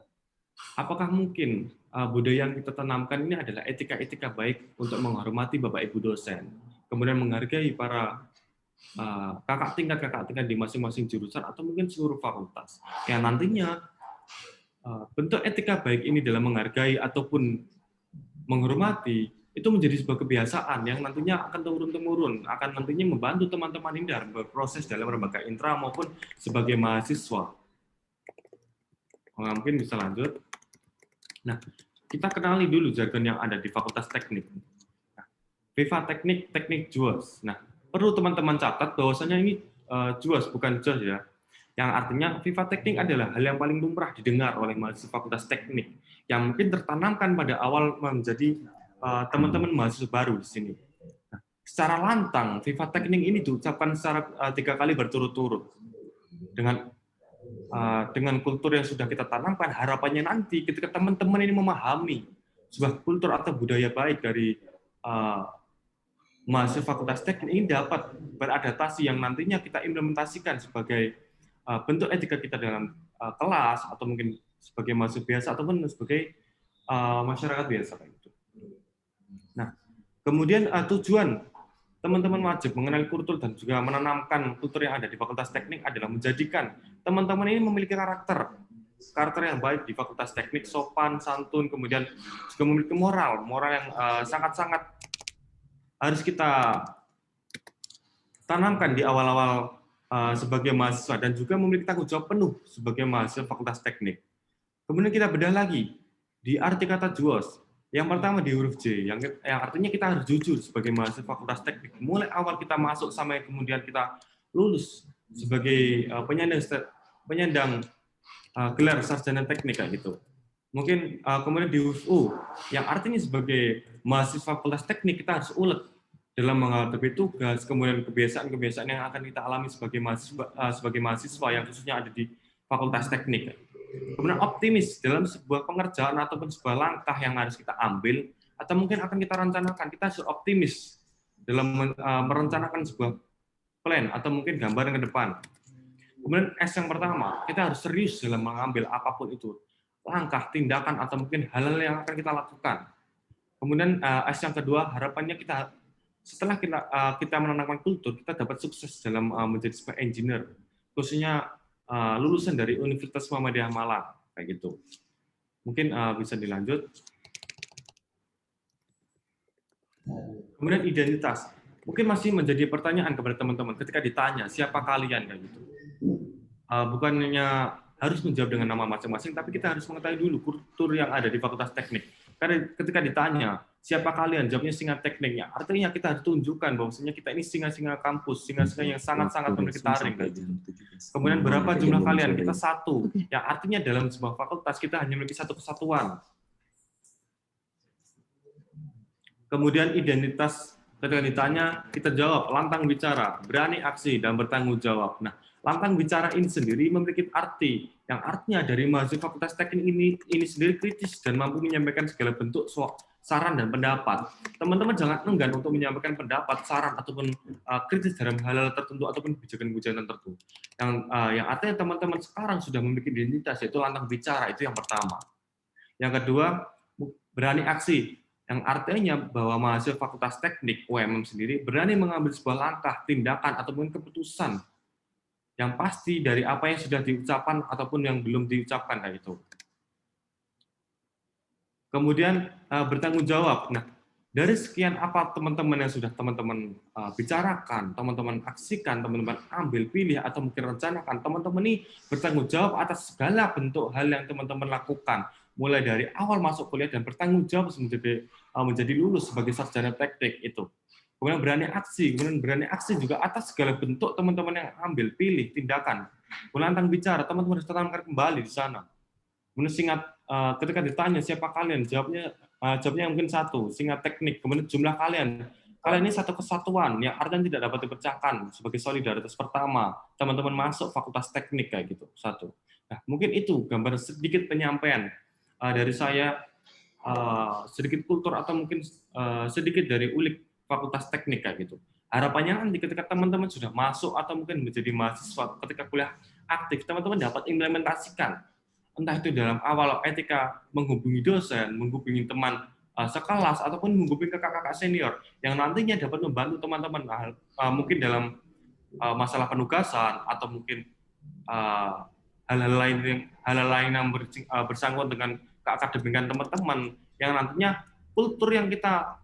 apakah mungkin budaya yang kita tanamkan ini adalah etika-etika baik untuk menghormati Bapak Ibu dosen, kemudian menghargai para kakak tingkat di masing-masing jurusan atau mungkin seluruh fakultas. Yang nantinya bentuk etika baik ini dalam menghargai ataupun menghormati itu menjadi sebuah kebiasaan yang nantinya akan turun-temurun, akan nantinya membantu teman-teman ini dalam berproses dalam lembaga intra maupun sebagai mahasiswa. Mungkin bisa lanjut. Nah, kita kenali dulu jargon yang ada di Fakultas Teknik. Nah, Viva Teknik, Teknik JUAS. Nah, perlu teman-teman catat bahwasanya ini JUAS bukan JOS ya. Yang artinya Viva Teknik adalah hal yang paling lumrah didengar oleh mahasiswa Fakultas Teknik yang mungkin tertanamkan pada awal menjadi teman-teman mahasiswa baru di sini. Nah, secara lantang, Viva Teknik ini diucapkan secara 3 kali berturut-turut. Dengan kultur yang sudah kita tanamkan, harapannya nanti ketika teman-teman ini memahami sebuah kultur atau budaya baik dari mahasiswa Fakultas Teknik ini dapat beradaptasi yang nantinya kita implementasikan sebagai bentuk etika kita dalam kelas atau mungkin sebagai mahasiswa biasa ataupun sebagai masyarakat biasa. Nah, kemudian tujuan teman-teman wajib mengenal kultur dan juga menanamkan kultur yang ada di Fakultas Teknik adalah menjadikan teman-teman ini memiliki karakter yang baik di Fakultas Teknik, sopan, santun, kemudian juga memiliki moral yang sangat-sangat harus kita tanamkan di awal-awal sebagai mahasiswa dan juga memiliki tanggung jawab penuh sebagai mahasiswa Fakultas Teknik. Kemudian kita bedah lagi di arti kata JUAS. Yang pertama di huruf J, yang artinya kita harus jujur sebagai mahasiswa Fakultas Teknik. Mulai awal kita masuk sampai kemudian kita lulus sebagai penyandang gelar sarjana teknik kayak gitu. Mungkin kemudian di huruf U, yang artinya sebagai mahasiswa Fakultas Teknik kita harus ulet dalam menghadapi tugas, kemudian kebiasaan-kebiasaan yang akan kita alami sebagai mahasiswa yang khususnya ada di Fakultas Teknik. Kemudian optimis dalam sebuah pengerjaan ataupun sebuah langkah yang harus kita ambil atau mungkin akan kita rencanakan, kita harus optimis dalam merencanakan sebuah plan atau mungkin gambaran ke depan. Kemudian S yang pertama, kita harus serius dalam mengambil apapun itu, langkah, tindakan atau mungkin hal-hal yang akan kita lakukan. Kemudian S yang kedua, harapannya kita setelah kita menanamkan kultur, kita dapat sukses dalam menjadi sebuah engineer, khususnya lulusan dari Universitas Muhammadiyah Malang, kayak gitu. Mungkin bisa dilanjut. Kemudian identitas, mungkin masih menjadi pertanyaan kepada teman-teman ketika ditanya siapa kalian, kayak gitu. Bukannya harus menjawab dengan nama masing-masing, tapi kita harus mengetahui dulu kultur yang ada di Fakultas Teknik. Karena ketika ditanya siapa kalian, jawabnya singa tekniknya. Artinya kita harus tunjukkan bahwasanya kita ini singa-singa kampus, singa-singa yang sangat-sangat memiliki taring. Kemudian berapa jumlah kalian? Kita 1. Yang artinya dalam sebuah fakultas kita hanya memiliki 1 kesatuan. Kemudian identitas Ketika ditanya, kita jawab, lantang bicara, berani aksi, dan bertanggung jawab. Nah, lantang bicara ini sendiri memiliki arti, yang artinya dari mahasiswa Fakultas Teknik ini sendiri kritis dan mampu menyampaikan segala bentuk saran dan pendapat. Teman-teman jangan enggan untuk menyampaikan pendapat, saran, ataupun kritis dalam hal-hal tertentu, ataupun kebijakan-kebijakan tertentu. Yang artinya teman-teman sekarang sudah memiliki identitas, yaitu lantang bicara, itu yang pertama. Yang kedua, berani aksi. Yang artinya bahwa mahasiswa Fakultas Teknik UMM sendiri berani mengambil sebuah langkah, tindakan, ataupun keputusan yang pasti dari apa yang sudah diucapkan ataupun yang belum diucapkan kayak itu. Kemudian bertanggung jawab. Nah, dari sekian apa teman-teman yang sudah teman-teman bicarakan, teman-teman aksikan, teman-teman ambil, pilih, atau mungkin rencanakan, teman-teman ini bertanggung jawab atas segala bentuk hal yang teman-teman lakukan, mulai dari awal masuk kuliah dan bertanggung jawab menjadi lulus sebagai sarjana teknik itu. Kemudian berani aksi juga atas segala bentuk teman-teman yang ambil, pilih, tindakan. Kemudian lantang bicara, teman-teman harus tanamkan kembali di sana. Kemudian singkat, ketika ditanya siapa kalian, jawabnya mungkin satu, singkat teknik. Kemudian jumlah kalian ini satu kesatuan yang artinya tidak dapat dipecahkan sebagai solidaritas pertama. Teman-teman masuk Fakultas Teknik kayak gitu, satu. Nah, mungkin itu gambar sedikit penyampaian dari saya, sedikit kultur atau mungkin sedikit dari ulik Fakultas Teknik kayak gitu. Harapannya nanti ketika teman-teman sudah masuk atau mungkin menjadi mahasiswa, ketika kuliah aktif, teman-teman dapat implementasikan, entah itu dalam awal etika menghubungi dosen, menghubungi teman sekelas, ataupun menghubungi kakak-kakak senior yang nantinya dapat membantu teman-teman mungkin dalam masalah penugasan atau mungkin hal-hal lain yang bersangkut dengan keakademikan teman-teman, yang nantinya kultur yang kita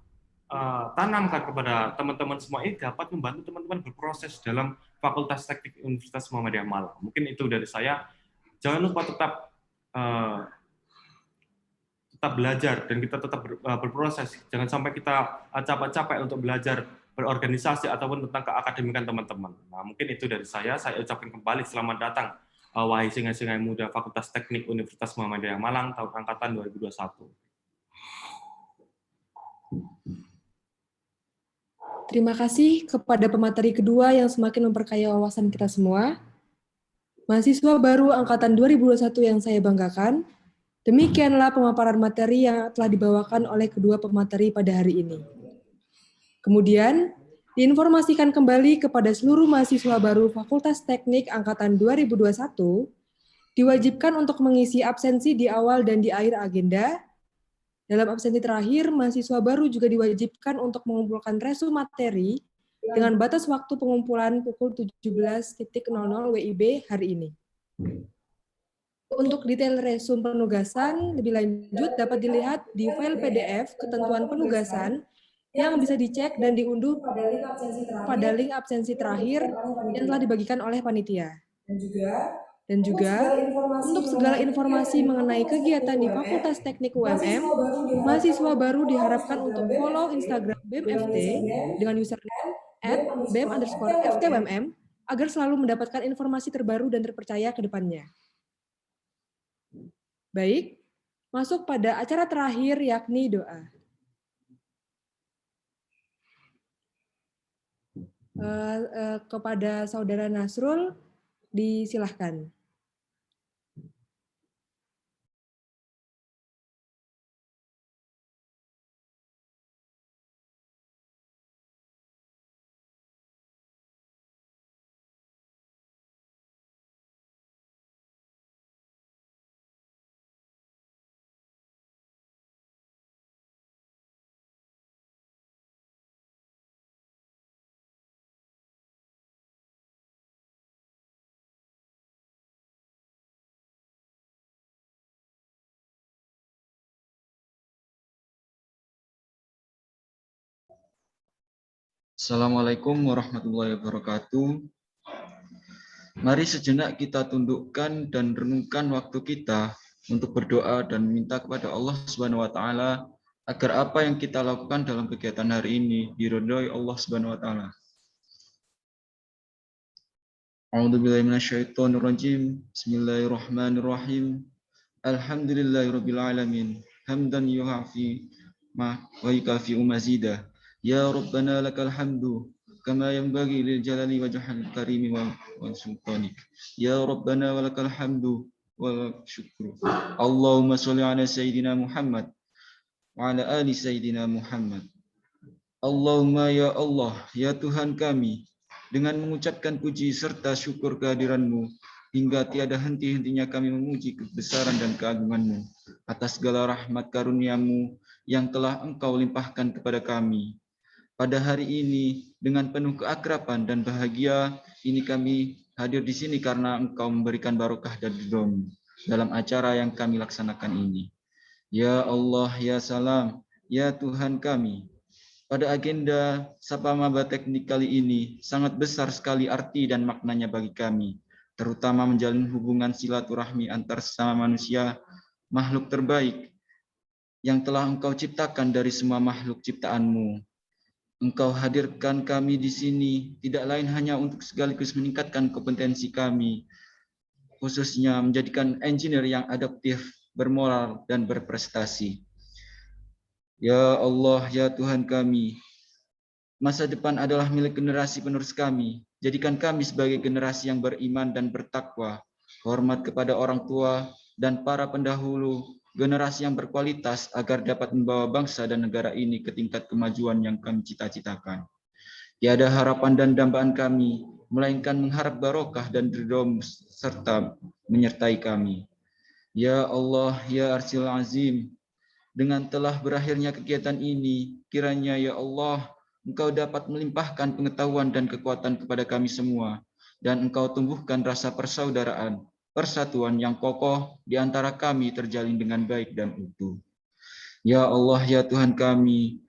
tanamkan kepada teman-teman semua ini dapat membantu teman-teman berproses dalam Fakultas Teknik Universitas Muhammadiyah Malang. Mungkin itu dari saya. Jangan lupa tetap belajar dan kita tetap berproses. Jangan sampai kita capek-capek untuk belajar berorganisasi ataupun tentang keakademikan teman-teman. Nah, mungkin itu dari saya. Saya ucapkan kembali selamat datang wahai singa-singa muda Fakultas Teknik Universitas Muhammadiyah Malang tahun angkatan 2021. Terima kasih kepada pemateri kedua yang semakin memperkaya wawasan kita semua. Mahasiswa baru angkatan 2021 yang saya banggakan, demikianlah pemaparan materi yang telah dibawakan oleh kedua pemateri pada hari ini. Kemudian, diinformasikan kembali kepada seluruh mahasiswa baru Fakultas Teknik angkatan 2021, diwajibkan untuk mengisi absensi di awal dan di akhir agenda. Dalam absensi terakhir, mahasiswa baru juga diwajibkan untuk mengumpulkan resume materi dengan batas waktu pengumpulan pukul 17.00 WIB hari ini. Untuk detail resume penugasan lebih lanjut dapat dilihat di file PDF ketentuan penugasan yang bisa dicek dan diunduh pada link absensi terakhir yang telah dibagikan oleh panitia. Dan juga untuk segala informasi mengenai kegiatan di Fakultas Teknik UMM, mahasiswa baru diharapkan untuk follow Instagram BEM-FT dengan username @bem_ftwmm agar selalu mendapatkan informasi terbaru dan terpercaya ke depannya. Baik, masuk pada acara terakhir yakni doa. Kepada Saudara Nasrul, disilahkan. Assalamualaikum warahmatullahi wabarakatuh. Mari sejenak kita tundukkan dan renungkan waktu kita untuk berdoa dan minta kepada Allah Subhanahu wa taala agar apa yang kita lakukan dalam kegiatan hari ini diridhoi Allah Subhanahu wa taala. A'udzubillahi minasyaitonir rajim. Bismillahirrahmanirrahim. Alhamdulillahirabbil alamin. Hamdan yu'afi ma wa yukafi mazidah. Ya Rabbana lakal hamdu kama yanbaghi lil jalali wajhil karimi wa sultanik. Ya Rabbana walakal hamdu wal syukru. Allahumma sholli ala sayyidina Muhammad wa ala ali sayyidina Muhammad. Allahumma ya Allah, ya Tuhan kami, dengan mengucapkan puji serta syukur kehadiran-Mu, hingga tiada henti-hentinya kami memuji kebesaran dan keagungan-Mu, atas segala rahmat karunia-Mu yang telah Engkau limpahkan kepada kami. Pada hari ini, dengan penuh keakraban dan bahagia, ini kami hadir di sini karena Engkau memberikan barokah dan ridho-Mu dalam acara yang kami laksanakan ini. Ya Allah, ya Salam, ya Tuhan kami, pada agenda Sapa Maba Teknik kali ini sangat besar sekali arti dan maknanya bagi kami, terutama menjalin hubungan silaturahmi antar sesama manusia, makhluk terbaik yang telah Engkau ciptakan dari semua makhluk ciptaan-Mu. Engkau hadirkan kami di sini tidak lain hanya untuk sekaligus meningkatkan kompetensi kami, khususnya menjadikan engineer yang adaptif, bermoral, dan berprestasi. Ya Allah, ya Tuhan kami, masa depan adalah milik generasi penerus kami. Jadikan kami sebagai generasi yang beriman dan bertakwa, hormat kepada orang tua dan para pendahulu, generasi yang berkualitas agar dapat membawa bangsa dan negara ini ke tingkat kemajuan yang kami cita-citakan. Tiada harapan dan dambaan kami, melainkan mengharap barokah dan ridho serta menyertai kami. Ya Allah, ya Arsyil Azim, dengan telah berakhirnya kegiatan ini, kiranya ya Allah, Engkau dapat melimpahkan pengetahuan dan kekuatan kepada kami semua, dan Engkau tumbuhkan rasa persaudaraan, persatuan yang kokoh di antara kami terjalin dengan baik dan utuh. Ya Allah, ya Tuhan kami,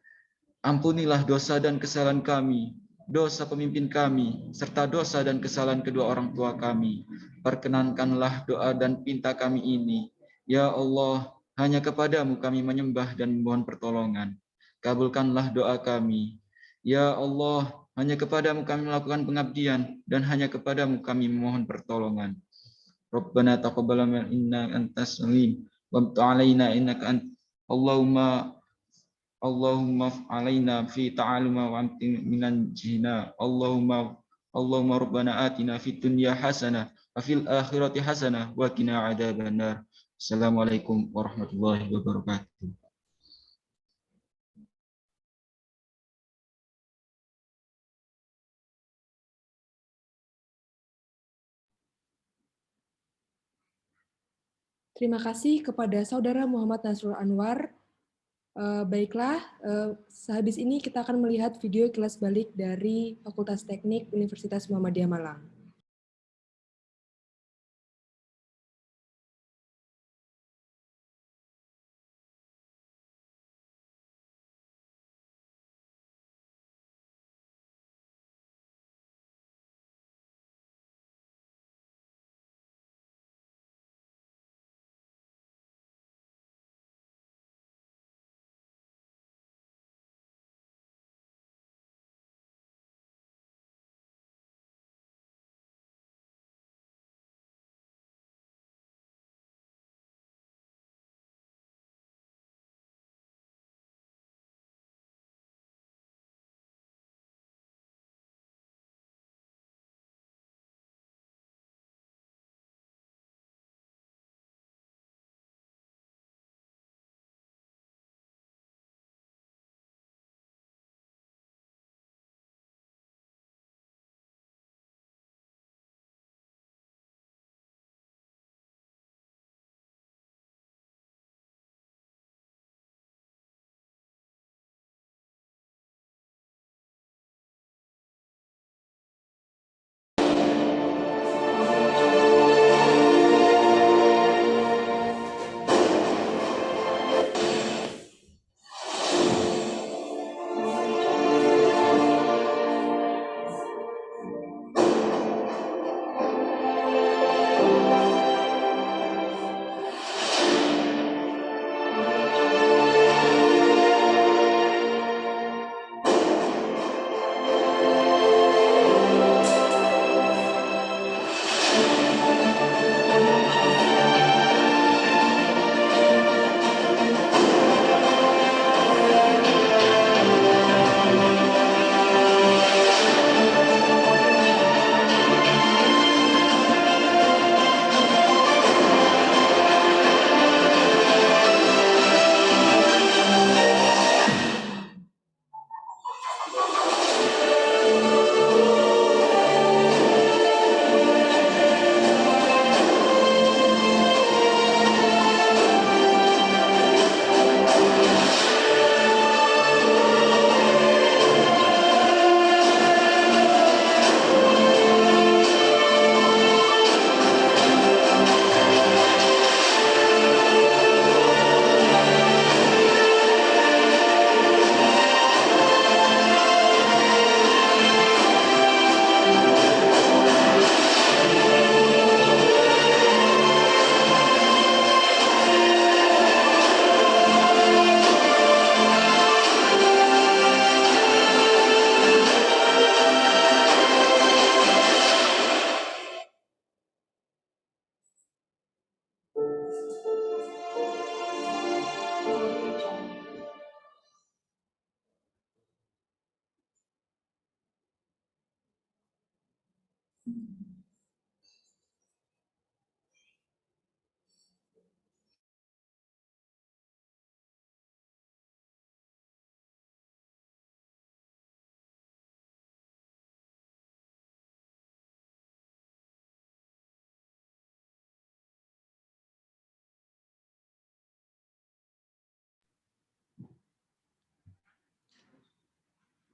ampunilah dosa dan kesalahan kami, dosa pemimpin kami, serta dosa dan kesalahan kedua orang tua kami. Perkenankanlah doa dan pinta kami ini. Ya Allah, hanya kepadamu kami menyembah dan memohon pertolongan. Kabulkanlah doa kami. Ya Allah, hanya kepadamu kami melakukan pengabdian dan hanya kepadamu kami memohon pertolongan. Rabbana taqabbal minna antas salim wa tub alaina innaka ant Allahumma alaina fi ta'aluma wa amtin minan jina. Allahumma rabbana atina fid dunya hasanah wa fil akhirati hasanah wa qina adzabannar. Assalamualaikum warahmatullahi wabarakatuh. Terima kasih kepada Saudara Muhammad Nasrul Anwar. Baiklah, sehabis ini kita akan melihat video kilas balik dari Fakultas Teknik Universitas Muhammadiyah Malang.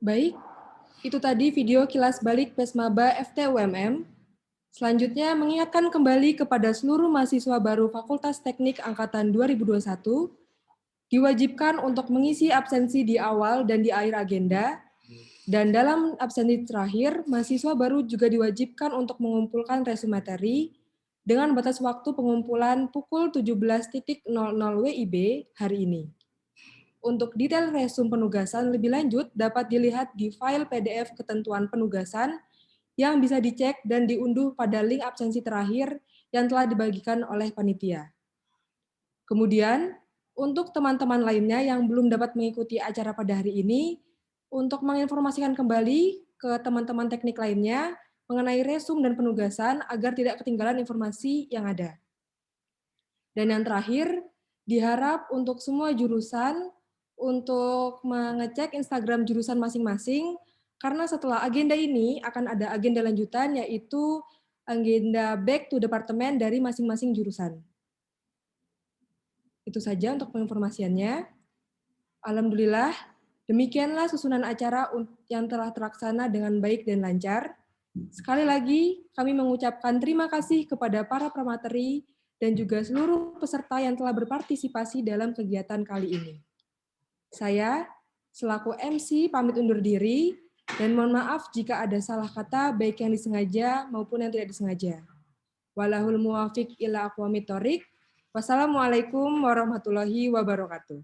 Baik, itu tadi video kilas balik Pesmaba FTUMM. Selanjutnya, mengingatkan kembali kepada seluruh mahasiswa baru Fakultas Teknik Angkatan 2021, diwajibkan untuk mengisi absensi di awal dan di akhir agenda, dan dalam absensi terakhir, mahasiswa baru juga diwajibkan untuk mengumpulkan resume materi dengan batas waktu pengumpulan pukul 17.00 WIB hari ini. Untuk detail resume penugasan lebih lanjut dapat dilihat di file PDF ketentuan penugasan yang bisa dicek dan diunduh pada link absensi terakhir yang telah dibagikan oleh panitia. Kemudian, untuk teman-teman lainnya yang belum dapat mengikuti acara pada hari ini, untuk menginformasikan kembali ke teman-teman teknik lainnya mengenai resume dan penugasan agar tidak ketinggalan informasi yang ada. Dan yang terakhir, diharap untuk semua jurusan untuk mengecek Instagram jurusan masing-masing, karena setelah agenda ini akan ada agenda lanjutan, yaitu agenda back to departemen dari masing-masing jurusan. Itu saja untuk penginformasiannya. Alhamdulillah, demikianlah susunan acara yang telah terlaksana dengan baik dan lancar. Sekali lagi, kami mengucapkan terima kasih kepada para pramateri dan juga seluruh peserta yang telah berpartisipasi dalam kegiatan kali ini. Saya, selaku MC, pamit undur diri, dan mohon maaf jika ada salah kata, baik yang disengaja maupun yang tidak disengaja. Walahul muwafiq ila aqwamit thoriq. Wassalamualaikum warahmatullahi wabarakatuh.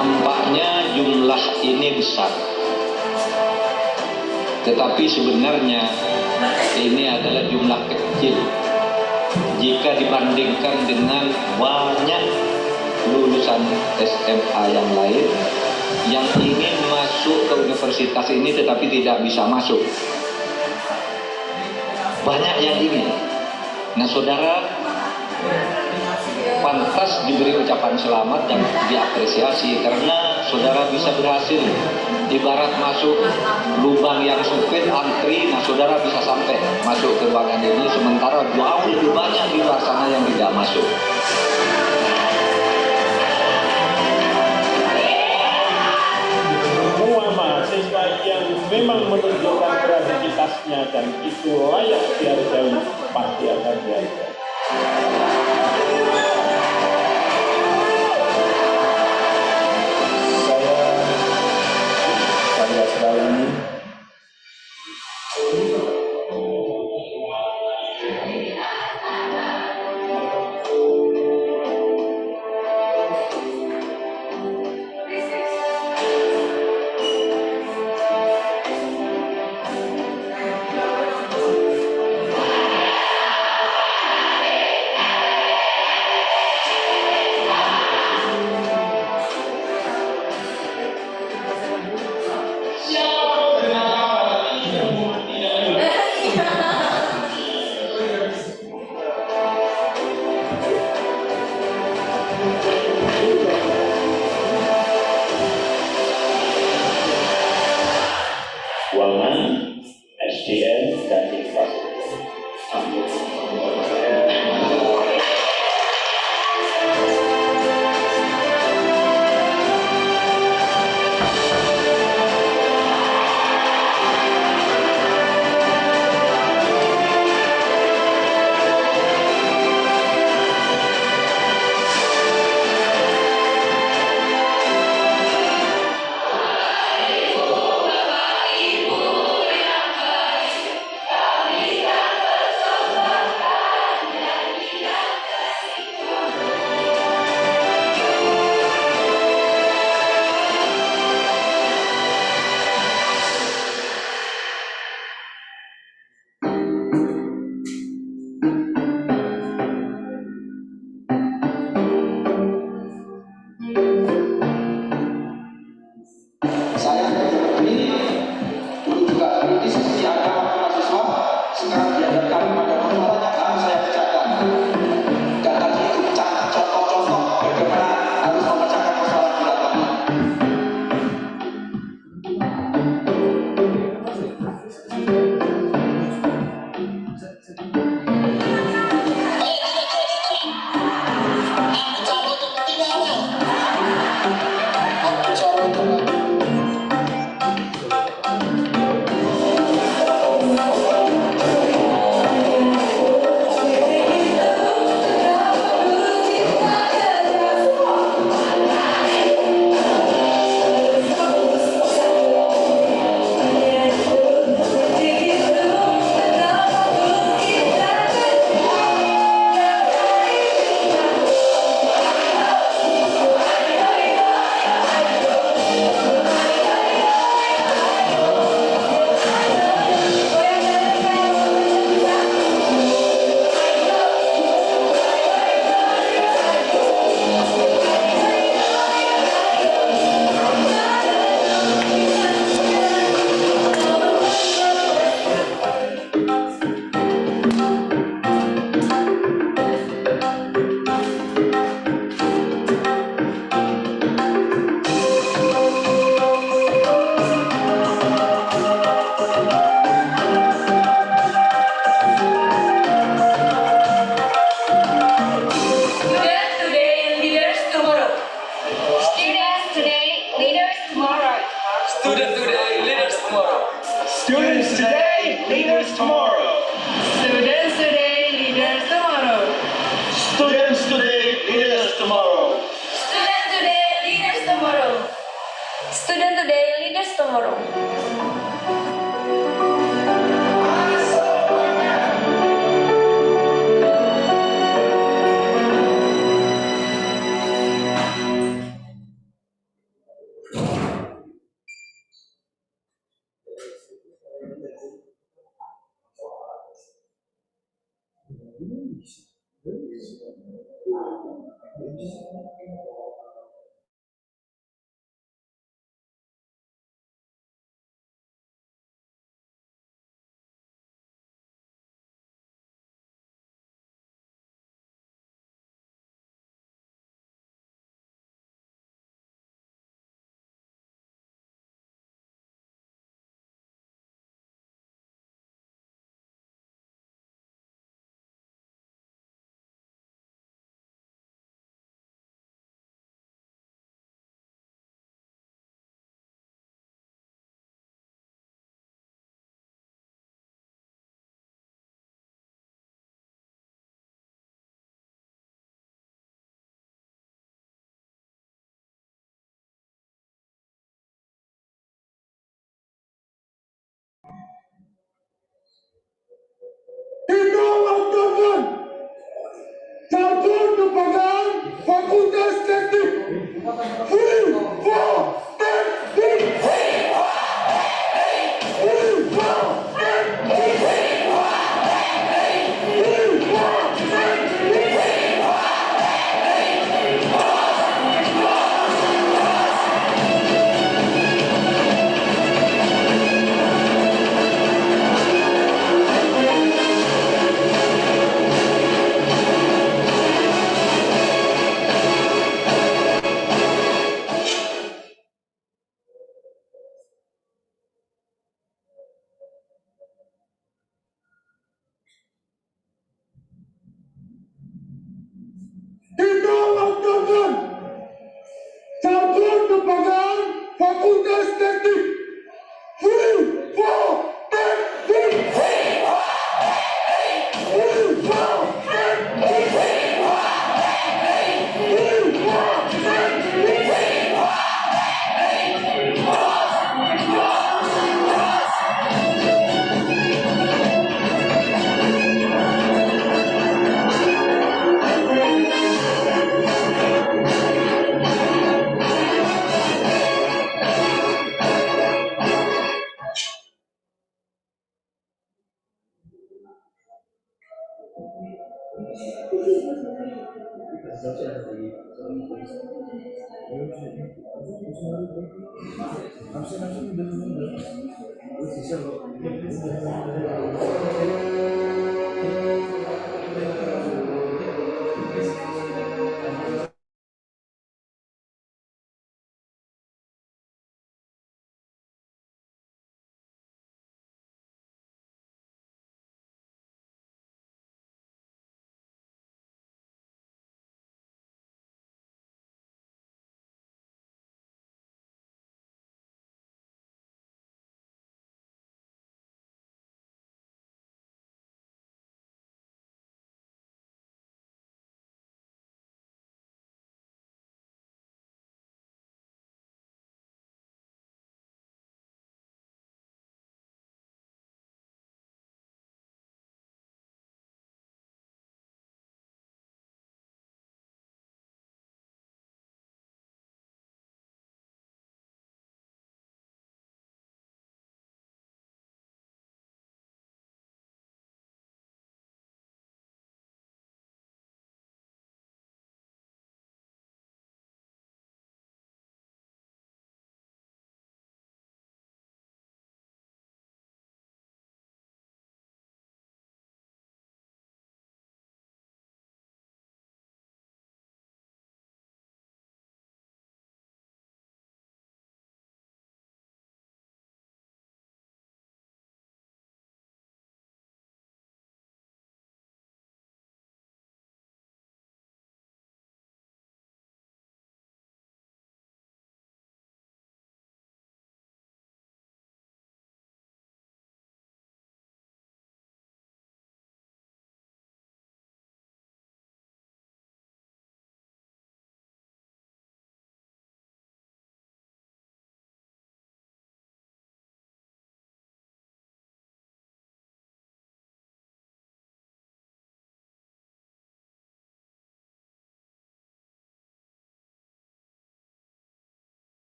Nampaknya jumlah ini besar, tetapi sebenarnya ini adalah jumlah kecil jika dibandingkan dengan banyak lulusan SMA yang lain yang ingin masuk ke universitas ini tetapi tidak bisa masuk. Banyak yang ingin. Nah, saudara pantas diberi ucapan selamat dan diapresiasi karena saudara bisa berhasil. Ibarat masuk lubang yang sempit, antri, nah saudara bisa sampai masuk ke ruangan ini, sementara jauh lebih banyak di luar sana yang tidak masuk. Semua mahasiswa yang memang menunjukkan kreativitasnya dan itu layak dihargai, pasti akan dihargai. Saya sekali Didoakan calon kepegawaian Fakultas Teknik didoakan calon kepegawaian Fakultas Teknik